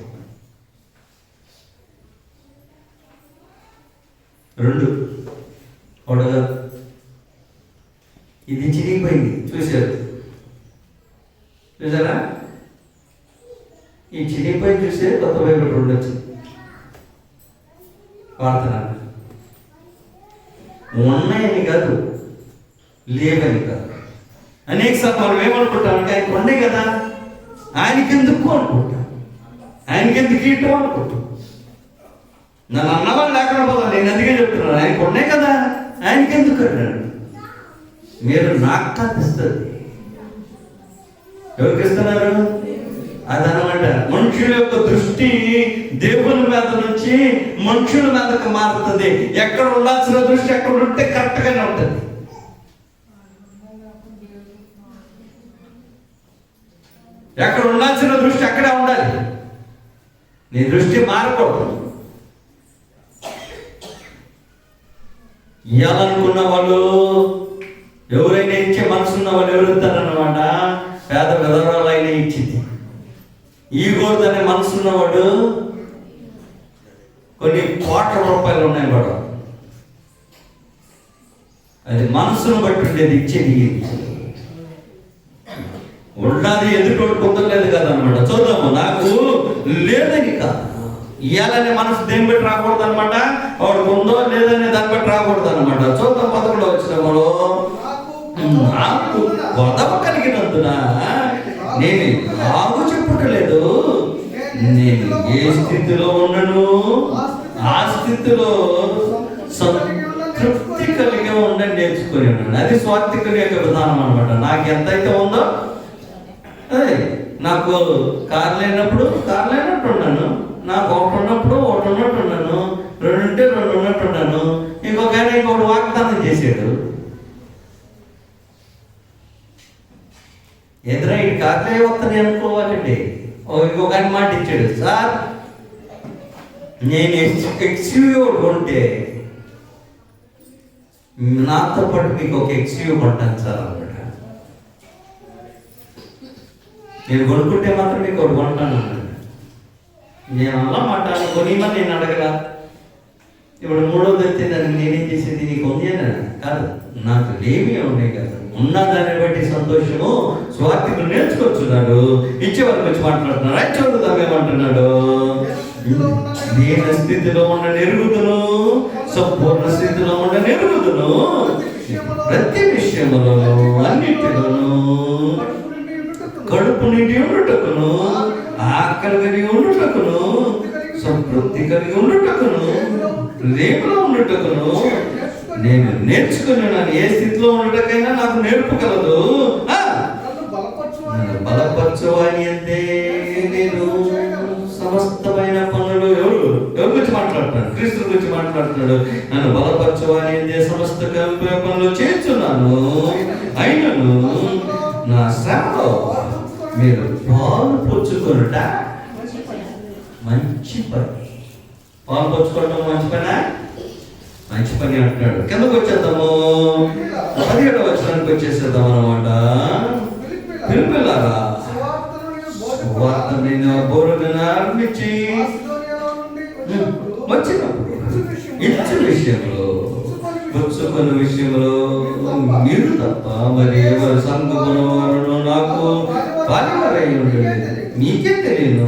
2 ఒడగా ఇది చిరిగిపోయింది. చూసారా? ఈ చిరిగిపోయి చూసే కొత్త బైబిల్ 2 వచ్చింది. వాడుతున్నాను. ఉన్నాయని కాదు, లేవని కాదు. అనేక సార్లు మనం ఏమనుకుంటాం అంటే ఆయన కొండే కదా, ఆయనకెందుకు అనుకుంటాం, ఆయనకెందుకు ఇటో అనుకుంటాం. నన్ను అన్నవాళ్ళు లేకుండా పోతాను. నేను అందుకే చెప్తున్నాను, ఆయన కొండే కదా, ఆయనకెందుకు అన్నాడు. మీరు నాకు కాపిస్తుంది. ఎవరికి ఇస్తున్నారు? అదనమాట. మనుషుల యొక్క దృష్టి దేవుని మీద నుంచి మనుషుల మీదకు మారుతుంది. ఎక్కడ ఉండాల్సిన దృష్టి ఎక్కడ ఉంటే కరెక్ట్గానే ఉంటుంది. ఎక్కడ ఉండాల్సిన దృష్టి అక్కడే ఉండాలి. నీ దృష్టి మారకూడదు. ఇవ్వాలనుకున్న వాళ్ళు, ఎవరైనా ఇచ్చే మనసున్న వాళ్ళు ఎవరుతారన్నమాట. పేద విధవరాలైనా ఇచ్చింది. ఈ గోరుదనే మనసున్నవాడు కొన్ని కోట్ల రూపాయలు ఉన్నాయి వాడు. అది మనసును బట్టి ఉండేది. ఇచ్చేది ఉన్నది ఎదుటోడు పొందలేదు కదా అనమాట. చూద్దాము. నాకు లేదని కాదు, ఇవ్వాలనే మనసు దేని బట్టి రాకూడదు అనమాట. వాడు ఉందో లేదనే దాన్ని బట్టి రాకూడదు అనమాట. చూద్దాం. 11 వచ్చినప్పుడు, నాకు గొడవ కలిగినందున నేను నాకు చెప్పుటలేదు. నేను ఏ స్థితిలో ఉండను ఆ స్థితిలో సంతృప్తి కలిగి ఉండని నేర్చుకుని ఉన్నాను. అది స్వార్థికుని యొక్క విధానం అనమాట. నాకు ఎంతైతే ఉందో అదే. నాకు కారు లేనప్పుడు కారు లేనట్టు ఉన్నాను. నాకు ఒకటి ఉన్నప్పుడు ఒకటి ఉన్నట్టు ఉన్నాను. 2 ఉంటే 2 ఉన్నట్టు ఉన్నాను. ఇంకొకటి వాగ్దానం చేసాడు. ఎదురా ఈ కార్లే వస్తాను అనుకోవాలండి. ఇంకొక మాట ఇచ్చాడు. సార్, నేను ఎక్స్యూ కొంటే నాతో పాటు మీకు ఒక ఎక్స్యూ కొంటాను సార్ అన్నమాట. నేను కొనుక్కుంటే మాత్రం మీకు ఒకటి కొంటాను అన్నాడు. నేను అలా మాట కొనిమని నేను అడగరా. ఇప్పుడు 3వది వచ్చిందని నేనేం చేసేది? నీకు ఉంది అని కాదు, నాకు లేమి ఉన్నాయి కదా. ఉన్నదాన్ని బట్టి సంతోషము స్వార్థికులు నేర్చుకొచ్చున్నాడు. ఇచ్చేవారికి వచ్చి మాట్లాడుతున్నాడు. అది చదువుతాం ఏమంటున్నాడు? దీన స్థితిలో ఉన్న నెరుగుదును, సంపూర్ణ స్థితిలో ఉన్న నెరుగుదును, ప్రతి విషయంలోనూ అన్నిటిలోనూ కడుపు నిండి ఉండటకును ఆకలి కలిగి ఉండుటకును, సంతృప్తి కలిగి ఉండుటకును, రేపులో ఉండుటకును నేను నేర్చుకున్నాను. ఏ స్థితిలో ఉండటకైనా నాకు నేర్పగలదు. బలపరచువాని అంటే నేను సమస్తమైన పనులు ఎవరి గురించి మాట్లాడుతున్నాడు? క్రీస్తు గురించి మాట్లాడుతున్నాడు. నన్ను బలపరచువాని అంటే సమస్త పనులు చేస్తున్నాను. అయినను నా శ్రమలో మీరు పాలు పుచ్చుకొనుట మంచి పని. పాలు పుచ్చుకోవడం మంచి పని, మంచి పని అంటున్నాడు. కిందకు వచ్చేద్దాము, 17వ వచనానికి వచ్చేసేద్దాం అన్నమాట. పిలుపులారా, నేను బోరును అర్పించి వచ్చినప్పుడు ఇచ్చిన విషయంలో, పుచ్చుకున్న విషయంలో మీరు తప్ప మరి ఎవరు సంఘమును వారు నాకు పాలివారై ఉండేది మీకే తెలియను.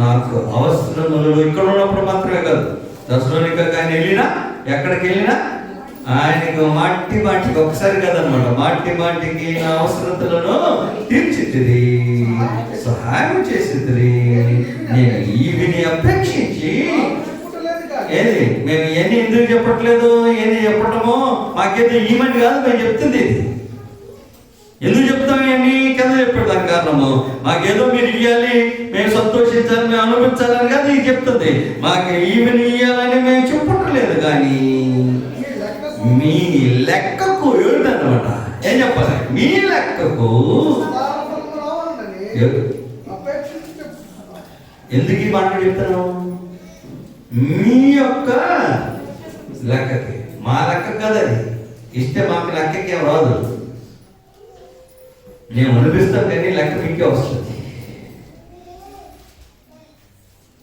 నాకు అవసరములు ఇక్కడ ఉన్నప్పుడు మాత్రమే కాదు, దశలోనిక ఆయన వెళ్ళినా, ఎక్కడికి వెళ్ళినా ఆయనకు మాటికి ఒకసారి కదనమాట, మాటికి నా అవసరతలను తీర్చితిరి, సహాయం చేసితిరి. నేను ఈవిని అపేక్షించి ఏది మేము ఇవన్నీ ఎందుకు చెప్పట్లేదు, ఏది చెప్పటమో మాకేదో ఈమని కాదు మేము చెప్తుంది. ఇది ఎందుకు చెప్తాం ఇవన్నీ కింద చెప్పాడు. దాని కారణము మాకేదో మీరు ఇవ్వాలి, మేము సంతోషించాలి, మేము అనుభవించాలని కాదు ఇది చెప్తుంది. మాకు ఈవెన్ ఇవ్వాలని మేము చెప్పట్లేదు. కానీ మీ లెక్కకు ఏమిటన్నమాట, ఏం చెప్పాలి? మీ లెక్కకు ఎందుకు ఈ మాట చెప్తాను? మీ యొక్క లెక్కకి, మా లెక్క కదా అది. ఇస్తే మాకు లెక్కకి ఏం రాదు, నేను అనిపిస్తాం కానీ లెక్క మీకే వస్తుంది.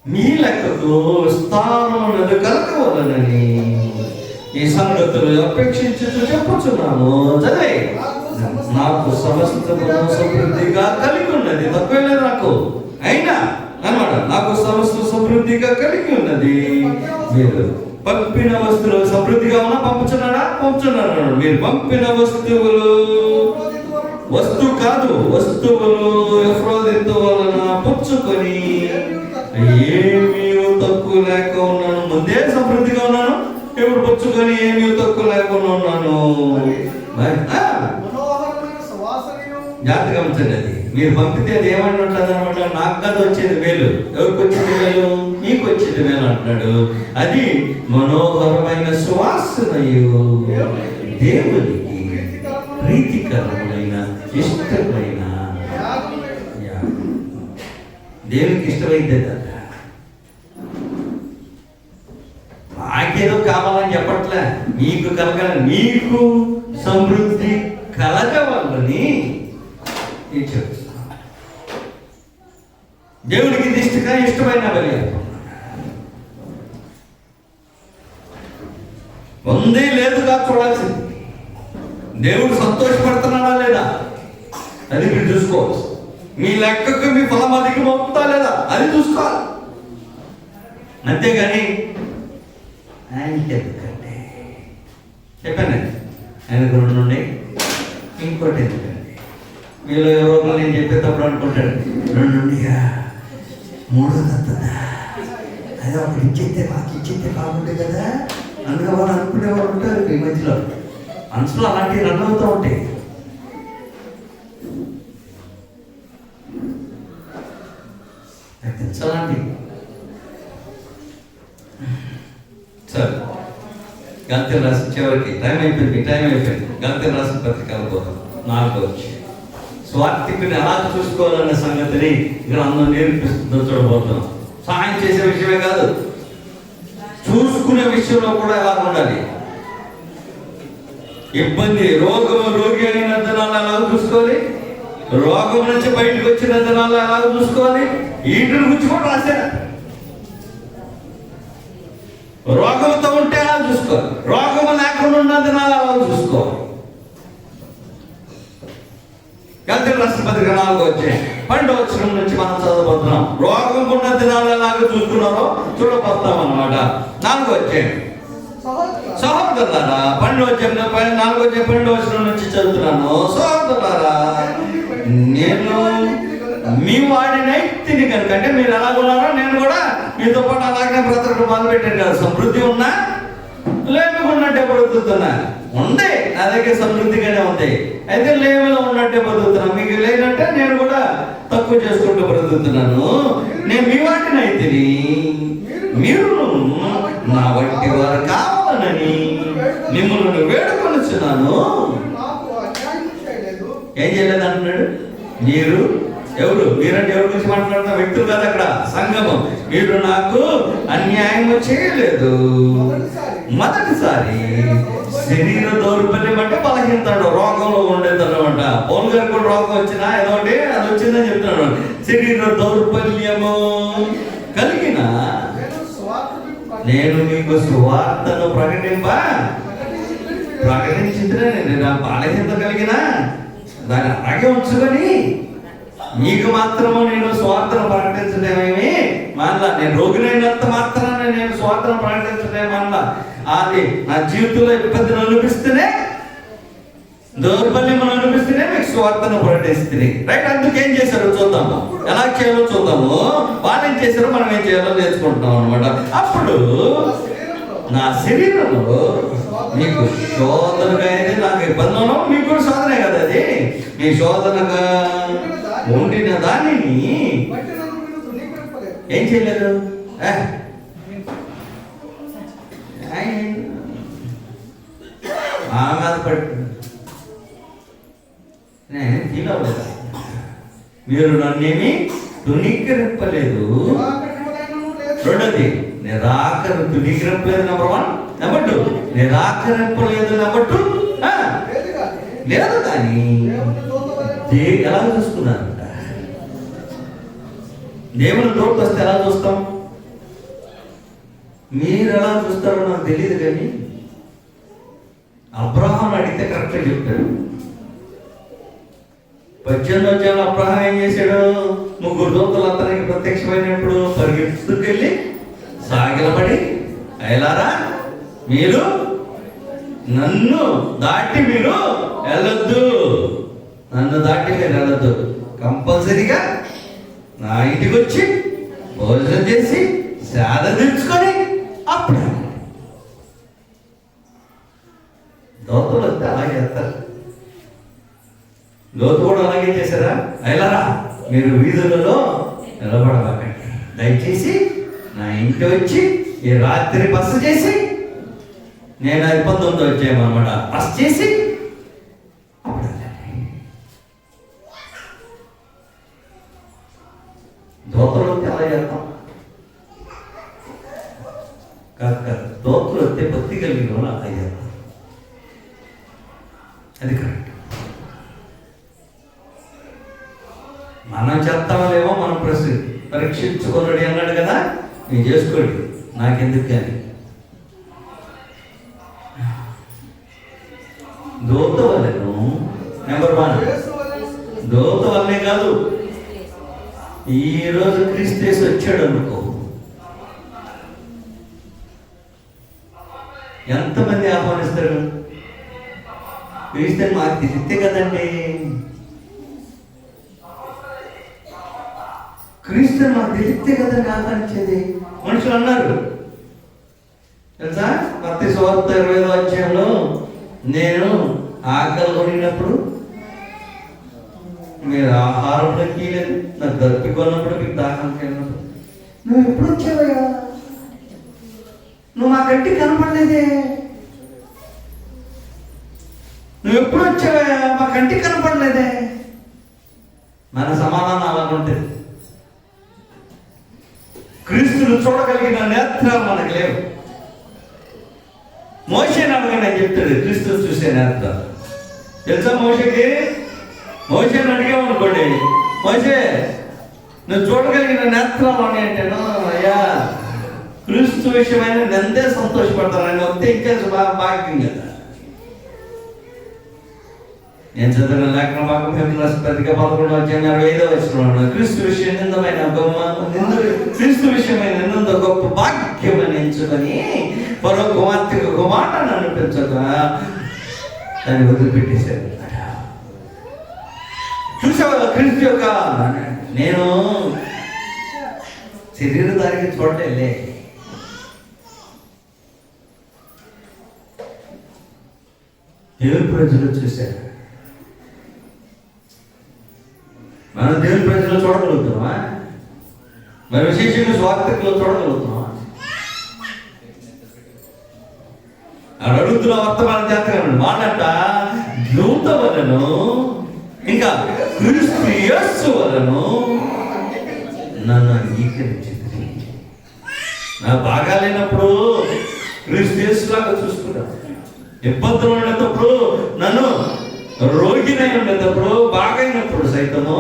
మీ లెక్కకు స్థానమునకు కలగవలనని ఈ సంగతులు అపేక్షించు చెప్పుచున్నాను. చదివే, నాకు సమస్తమును సమృద్ధిగా కలిగి ఉన్నది, తప్పే లేదు నాకు. అయినా అన్నమాట, నాకు సమస్త సమృద్ధిగా కలిగి ఉన్నది. మీరు పంపిన వస్తువులు సమృద్ధిగా ఉన్నా పంపుచున్నాడా? పంపుచున్నాడు. మీరు పంపిన వస్తువులు, వస్తువు కాదు, వస్తువులు ఎఫ్రోదితు వలన పుచ్చుకొని ఏమీ తక్కువ లేక ఉన్నాను. ముందే సమృద్ధిగా ఉన్నాను, ఇప్పుడు పుచ్చుకొని ఏమీ తక్కువ లేకుండా ఉన్నాను. జాగ్రత్తగా ఉంచండి. అది మీరు పంపితే అది ఏమని ఉంటుంది అనమాట, నాకు కదా వచ్చేది మేలు. ఎవరికి వచ్చేది మేలు? నీకు వచ్చేది మేలు అంటున్నాడు. అది మనోహరమైన సువాసనయు, దేవునికి ప్రీతికరమైన ఇష్టమైన, దేవునికి ఇష్టమైందే. నాకేదో కావాలని చెప్పట్లే, నీకు కలగాలి, నీకు సమృద్ధి కలగవాలని చెప్తున్నా. దేవుడికి ఇష్టమైన బలి ఉందే లేదుగా చూడాల్సింది. దేవుడు సంతోషపడుతున్నాడా లేదా అది మీరు చూసుకోవచ్చు. మీ లెక్కకు మీ ఫలం అధికమవుతుందా లేదా అది చూసుకోవాలి. అంతేగాని ఆయనకి ఎందుకంటే చెప్పాను, ఆయనకు 2 ఉన్నాయి, ఇంకోటి ఎందుకండి. వీళ్ళు ఎవరో నేను చెప్పేటప్పుడు అనుకుంటాడు, 2 ఉండిగా 3 వస్తుందా, అదే అప్పుడు ఇచ్చేస్తే మాకు ఇచ్చేస్తే బాగుంటుంది కదా, అందులో వాళ్ళు అనుకునేవాళ్ళు ఉంటారు. ఈ మధ్యలో మనసులో అలాంటివి రన్ అవుతూ ఉంటాయి. అలాంటి సరే, గంతలు రాసిన చివరికి టైం అయిపోయింది. గంతలు రాసిన పత్రికలు పోతాం. 4వ వచ్చి స్వార్థికుని ఎలా చూసుకోవాలనే సంగతిని గ్రంథం నేర్పిస్తుందో చూడబోతున్నాం. సహాయం చేసే విషయమే కాదు, చూసుకునే విషయంలో కూడా ఎలా ఉండాలి. ఇబ్బంది, రోగి అయిన దినాలు ఎలా చూసుకోవాలి, రోగం నుంచి బయటకు వచ్చిన దినాలు ఎలా చూసుకోవాలి, వీటిని గురించి కూడా రాశారు. రోగంతో ఉంటే ఎలా చూసుకోవాలి, రోగం లేకుండా ఉన్న దినాలు ఎలా చూసుకోవాలి. గంటలు రాసిన పత్రిక 4వ అధ్యాయం 12వ వచనం నుంచి మనం చదవబోతున్నాం. రోగం ఉన్న దినాలు ఎలాగ చూసుకున్నారో చూడబోతున్నాం అన్నమాట. 4వ అధ్యాయం సహోదరులారా 12 నుంచి చదువుతున్నాను. సహోదరులారా, నేను మీ వాడినైతిని కనుక, అంటే మీరు ఎలాగున్నారో నేను కూడా మీతో పాటు అలాగే బ్రతకడం మొదలుపెట్టాను కదా. సమృద్ధి ఉన్నా లేకున్నట్టే బ్రతుకుతున్నా. ఉంది నా దగ్గర సమృద్ధిగానే ఉంది, అయితే లేవలో ఉన్నట్టే బ్రతుకుతున్నా. మీకు లేనంటే నేను కూడా తక్కువ చేసుకుంటూ బ్రతుకుతున్నాను. నేను మీ వాటినైతిని, మీరు నా వంటి వారు కావాలని మిమ్మల్ని వేడుకొనిచున్నాను. ఏం చేయలేదు అంటున్నాడు. మీరు ఎవరు? మీరంటే ఎవరి గురించి మాట్లాడుతున్న వ్యక్తులు కదా, అక్కడ సంగమం. మీరు నాకు అన్యాయం చేయలేదు. మొదటిసారి శరీర దౌర్బల్యం అంటే బలహీనతాడు, రోగంలో ఉండేదన్నమాట. పౌలు గారికి కూడా రోగం వచ్చినా ఏదో ఒకటి అది వచ్చిందని చెప్తున్నాడు. శరీర దౌర్బల్యము కలిగిన నేను మీకు సువార్తను ప్రకటించిందే. నా బలహీనత కలిగిన దాన్ని అలాగే ఉంచుకొని మీకు మాత్రము నేను స్వార్థను ప్రకటించడమేమి మళ్ళా. నేను రోగినైనంత మాత్రాన్ని నేను స్వార్థను ప్రకటించడమన్నా. అది నా జీవితంలో ఇబ్బందిని అనిపిస్తేనే, దౌర్బల్యం అనిపిస్తేనే మీకు స్వార్థను ప్రకటిస్తుంది. రైట్? అందుకు ఏం చేశారో చూద్దాము, ఎలా చేయాలో చూద్దాము. వాళ్ళు ఏం చేశారో మనం ఏం చేయాలో నేర్చుకుంటున్నాం అనమాట. అప్పుడు నా శరీరంలో మీకు శోధనగా అయితే నాకు ఇబ్బందులు, మీకు కూడా శోధనే కదా అది. మీ శోధనగా ఉండిన దానిని ఏం చేయలేదు. ఆమె పట్టు ఫీల్ అవ్వలేదు. మీరు నన్నేమి తునీకరింపలేదు. రెండోది తునీకరింపలేదు. నెంబర్ 1. నెంబర్ 2 నిరాకరింపలేదు. నెంబర్ 2 లేదు. కానీ ఎలా చూసుకున్నారంట? దేవుని తోడు వస్తే ఎలా చూస్తాం? మీరు ఎలా చూస్తారో నాకు తెలియదు, కానీ అబ్రహాం అడిగితే కరెక్ట్గా చెప్తాడు. 18వ అధ్యాయంలో అబ్రహాం ఏం చేశాడు? 3 దూతలు అతనికి ప్రత్యక్షమైనప్పుడు పరిగెత్తుకెళ్ళి సాగిలపడి, అయ్యలారా మీరు నన్ను దాటి మీరు వెళ్ళొద్దు, నన్ను దాటి మీరు వెళ్ళొద్దు. కంపల్సరీగా నా ఇంటికి వచ్చి భోజనం చేసి సేద తీర్చుకొని అప్పుడు దోతలు వస్తే అలాగే చేస్తారు. లోతు కూడా అలాగే చేశారా? అయ్యలారా మీరు వీధులలో నిలబడబాకండి, దయచేసి నా ఇంటి వచ్చి ఈ రాత్రి బస చేసి, నేను 19 వచ్చాయమన్నమాట, బస చేసి దోతలు వస్తే అలా చేస్తాం కాదు. దోతలు వస్తే భక్తి కలిగిన వాళ్ళు అలా చేస్తాం. అది కరెక్ట్. మనం చేస్తామో మనం పరీక్షించుకోనడి అన్నాడు కదా. నేను చేసుకోండి, నాకెందుకు. కానీ దోత వల్లేను. నెంబర్ 1 దోత వల్లే కాదు, ఈరోజు క్రీస్తు వచ్చాడు అనుకో, ఎంతమంది ఆహ్వానిస్తారు? క్రీస్తుని మాకు తెలిస్తే కదండి, క్రీస్తుని మాకు తెలిస్తే కదండి ఆహ్వానించేది. మనుషులు అన్నారు తెలుసా, మత్తయి సువార్త 20వ అధ్యాయంలో, నేను ఆకలి కొనినప్పుడు మీరు ఆహారంలో కీలేదు, నాకు దప్పికొన్నప్పుడు మీకు దాహం కలిగినప్పుడు నువ్వు ఎప్పుడు వచ్చావయ్యా, నువ్వు మా కంటికి కనపడలేదే, నువ్వు ఎప్పుడు వచ్చావయ్యా, మా కంటికి కనపడలేదే. మన సమాధానం అలా ఉంటుంది. క్రీస్తును చూడగలిగిన నేత్రాలు మనకు లేవు. మోషేని అడగండి అని చెప్తాడు, క్రీస్తుని చూసే నేత్రాలు. తెలుసా మోషేకి? మోషేని అడిగామనుకోండి, మోషే నువ్వు చూడగలిగిన నేత్రాలు అని అంటేను, అయ్యా క్రీస్తు విషయమైన నెందే సంతోషపడతాను, ఆయన వస్తే ఇంకా భాగ్యం కదా. నేను చదివిన లేఖన భాగం 11వ అధ్యాయం 45వ వచనంలో, క్రీస్తు విషయం నిందమైన క్రీస్తు విషయమైన నింద గొప్ప భాగ్యం అని ఎంచుకొని మరో కుమార్తెకు కుమారుని అనిపించక దాన్ని వదిలిపెట్టేశారు. చూసావా క్రీస్తు యొక్క, నేను శరీరధారికి చూడలే, దేవుని ప్రజలు చూశారు. మనం దేవుని ప్రజలు చూడగలుగుతున్నామా? మరి విశేషంగా స్వార్థకులు చూడగలుగుతున్నామా? అడుగుతున్న వర్తమాన జాతకం వాళ్ళంట దూత వలను ఇంకా క్రీస్తు యేసు వలను నన్ను అంగీకరించింది. నా బాగా లేనప్పుడు క్రీస్తు యేసులాగా చూసుకున్నాను, ఇబ్బందులు ఉండేటప్పుడు నన్ను, రోగినై ఉండేటప్పుడు, బాగైనప్పుడు సైతము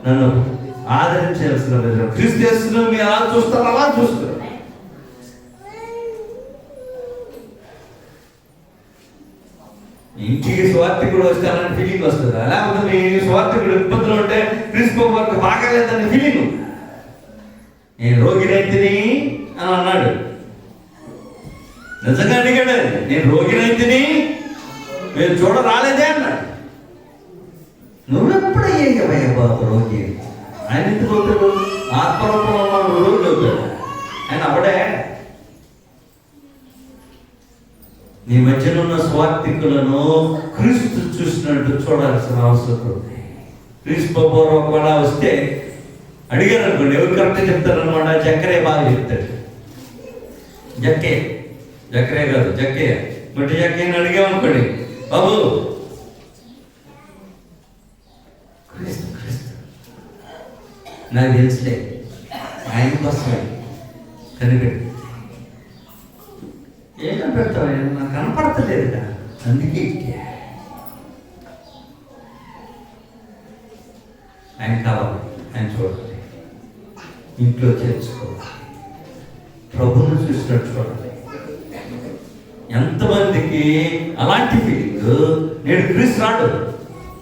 నన్ను ఆదరించాల్సిన క్రీస్తు యేసును మీరు అలా చూస్తారు, అలా చూస్తారు. ఇంటికి స్వార్థకుడు వస్తానని ఫీలింగ్ వస్తుందా? లేకపోతే మీ స్వార్థకుడు ఇబ్బందులు ఉంటే క్రీస్తు వారికి బాగాలేదని ఫీలింగ్. నేను రోగినైతిని అని అన్నాడు, నిజంగా అడిగాడు. నేను రోగినైతిని, మీరు చూడ రాలేదే అన్నాడు. నువ్వెప్పుడయ్యా బాబు రోగి? ఆయన ఎందుకు అవుతాడు? ఆత్మరూపంలో ఉన్నాడు, రోగి అవుతాడు ఆయన అప్పుడే. నీ మధ్యలో ఉన్న స్వార్థికులను క్రీస్తు చూసినట్టు చూడాల్సిన అవసరం ఉంది. క్రీస్తు పూర్వం కూడా వస్తే అడిగారు అనుకోండి, ఎవరు కరెక్ట్గా చెప్తారు అనమాట? జక్కరే బాగా చెప్తాడు. జక్కరే కాదు, జక్కయ్య. బట్టి జక్కయ్యని అడిగామనుకోండి, బాబు క్రీస్తు క్రీస్తు నాకు తెలుసులే, ఆయన కోసమే కనిపెట్టి ఏం కనిపెడతావు? నాకు కనపడతలేదు కదా, అందుకే ఆయన కావాలి, ఆయన చూడాలి, ఇంట్లో చేర్చుకోవాలి, ప్రభువును చూసినట్టు చూడాలి. ఎంతమందికి అలాంటి ఫీలింగ్? నేడు క్రీస్తు రాడు.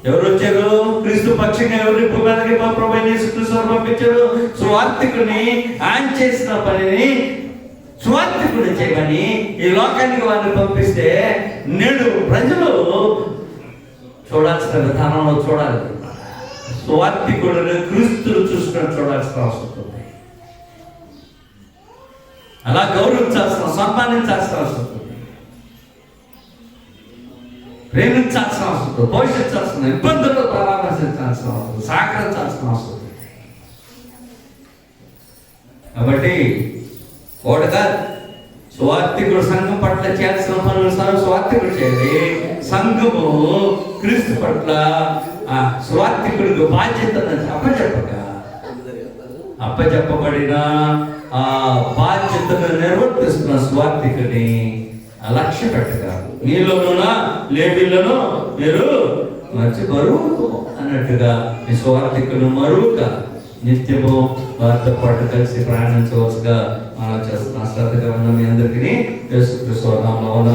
ఎవరు వచ్చారు? క్రీస్తు పక్షంగా ఎవరిని భూమికి ప్రభు యేసుక్రీస్తు పంపించారు? స్వార్థికుని, ఆయన చేసిన పనిని స్వార్థికుడు చేయమని ఈ లోకానికి వారిని పంపిస్తే నేడు ప్రజలు చూడాల్సిన విధానంలో చూడాలి. స్వార్థికుడిని క్రీస్తులు చూసుకుని చూడాల్సిన అవసరం ఉంది. అలా గౌరవించాల్సిన, సన్మానించాల్సిన అవసరం ఉంది, ప్రేమించాల్సిన అవసరం ఉంది, పోషించాల్సిన, ఇబ్బందులు పరామర్శించాల్సిన అవసరం, సహకరించాల్సిన అవసరం ఉంది. కాబట్టి ఒకటిగా స్వార్థికుడు సంఘం పట్ల చేయాల్సిన పనులు స్వార్థికుడు చేయాలి. సంఘము క్రీస్తు పట్ల స్వార్థికుడికి బాధ్యతను అప్పచెప్పబడిన ఆ బాధ్యతను నిర్వర్తిస్తున్న స్వార్థికుని లక్ష్య పెట్టగా నీలోనున్నా లేవీలను మీరు మంచి బరువు అన్నట్టుగా మీ స్వార్థికులు మరువుగా నిత్యము వారితో పాటు కలిసి ప్రయాణించవచ్చుగా మనం చేస్తున్న శ్రద్ధగా ఉన్న మీ అందరికీ యేసుక్రీస్తు నామమున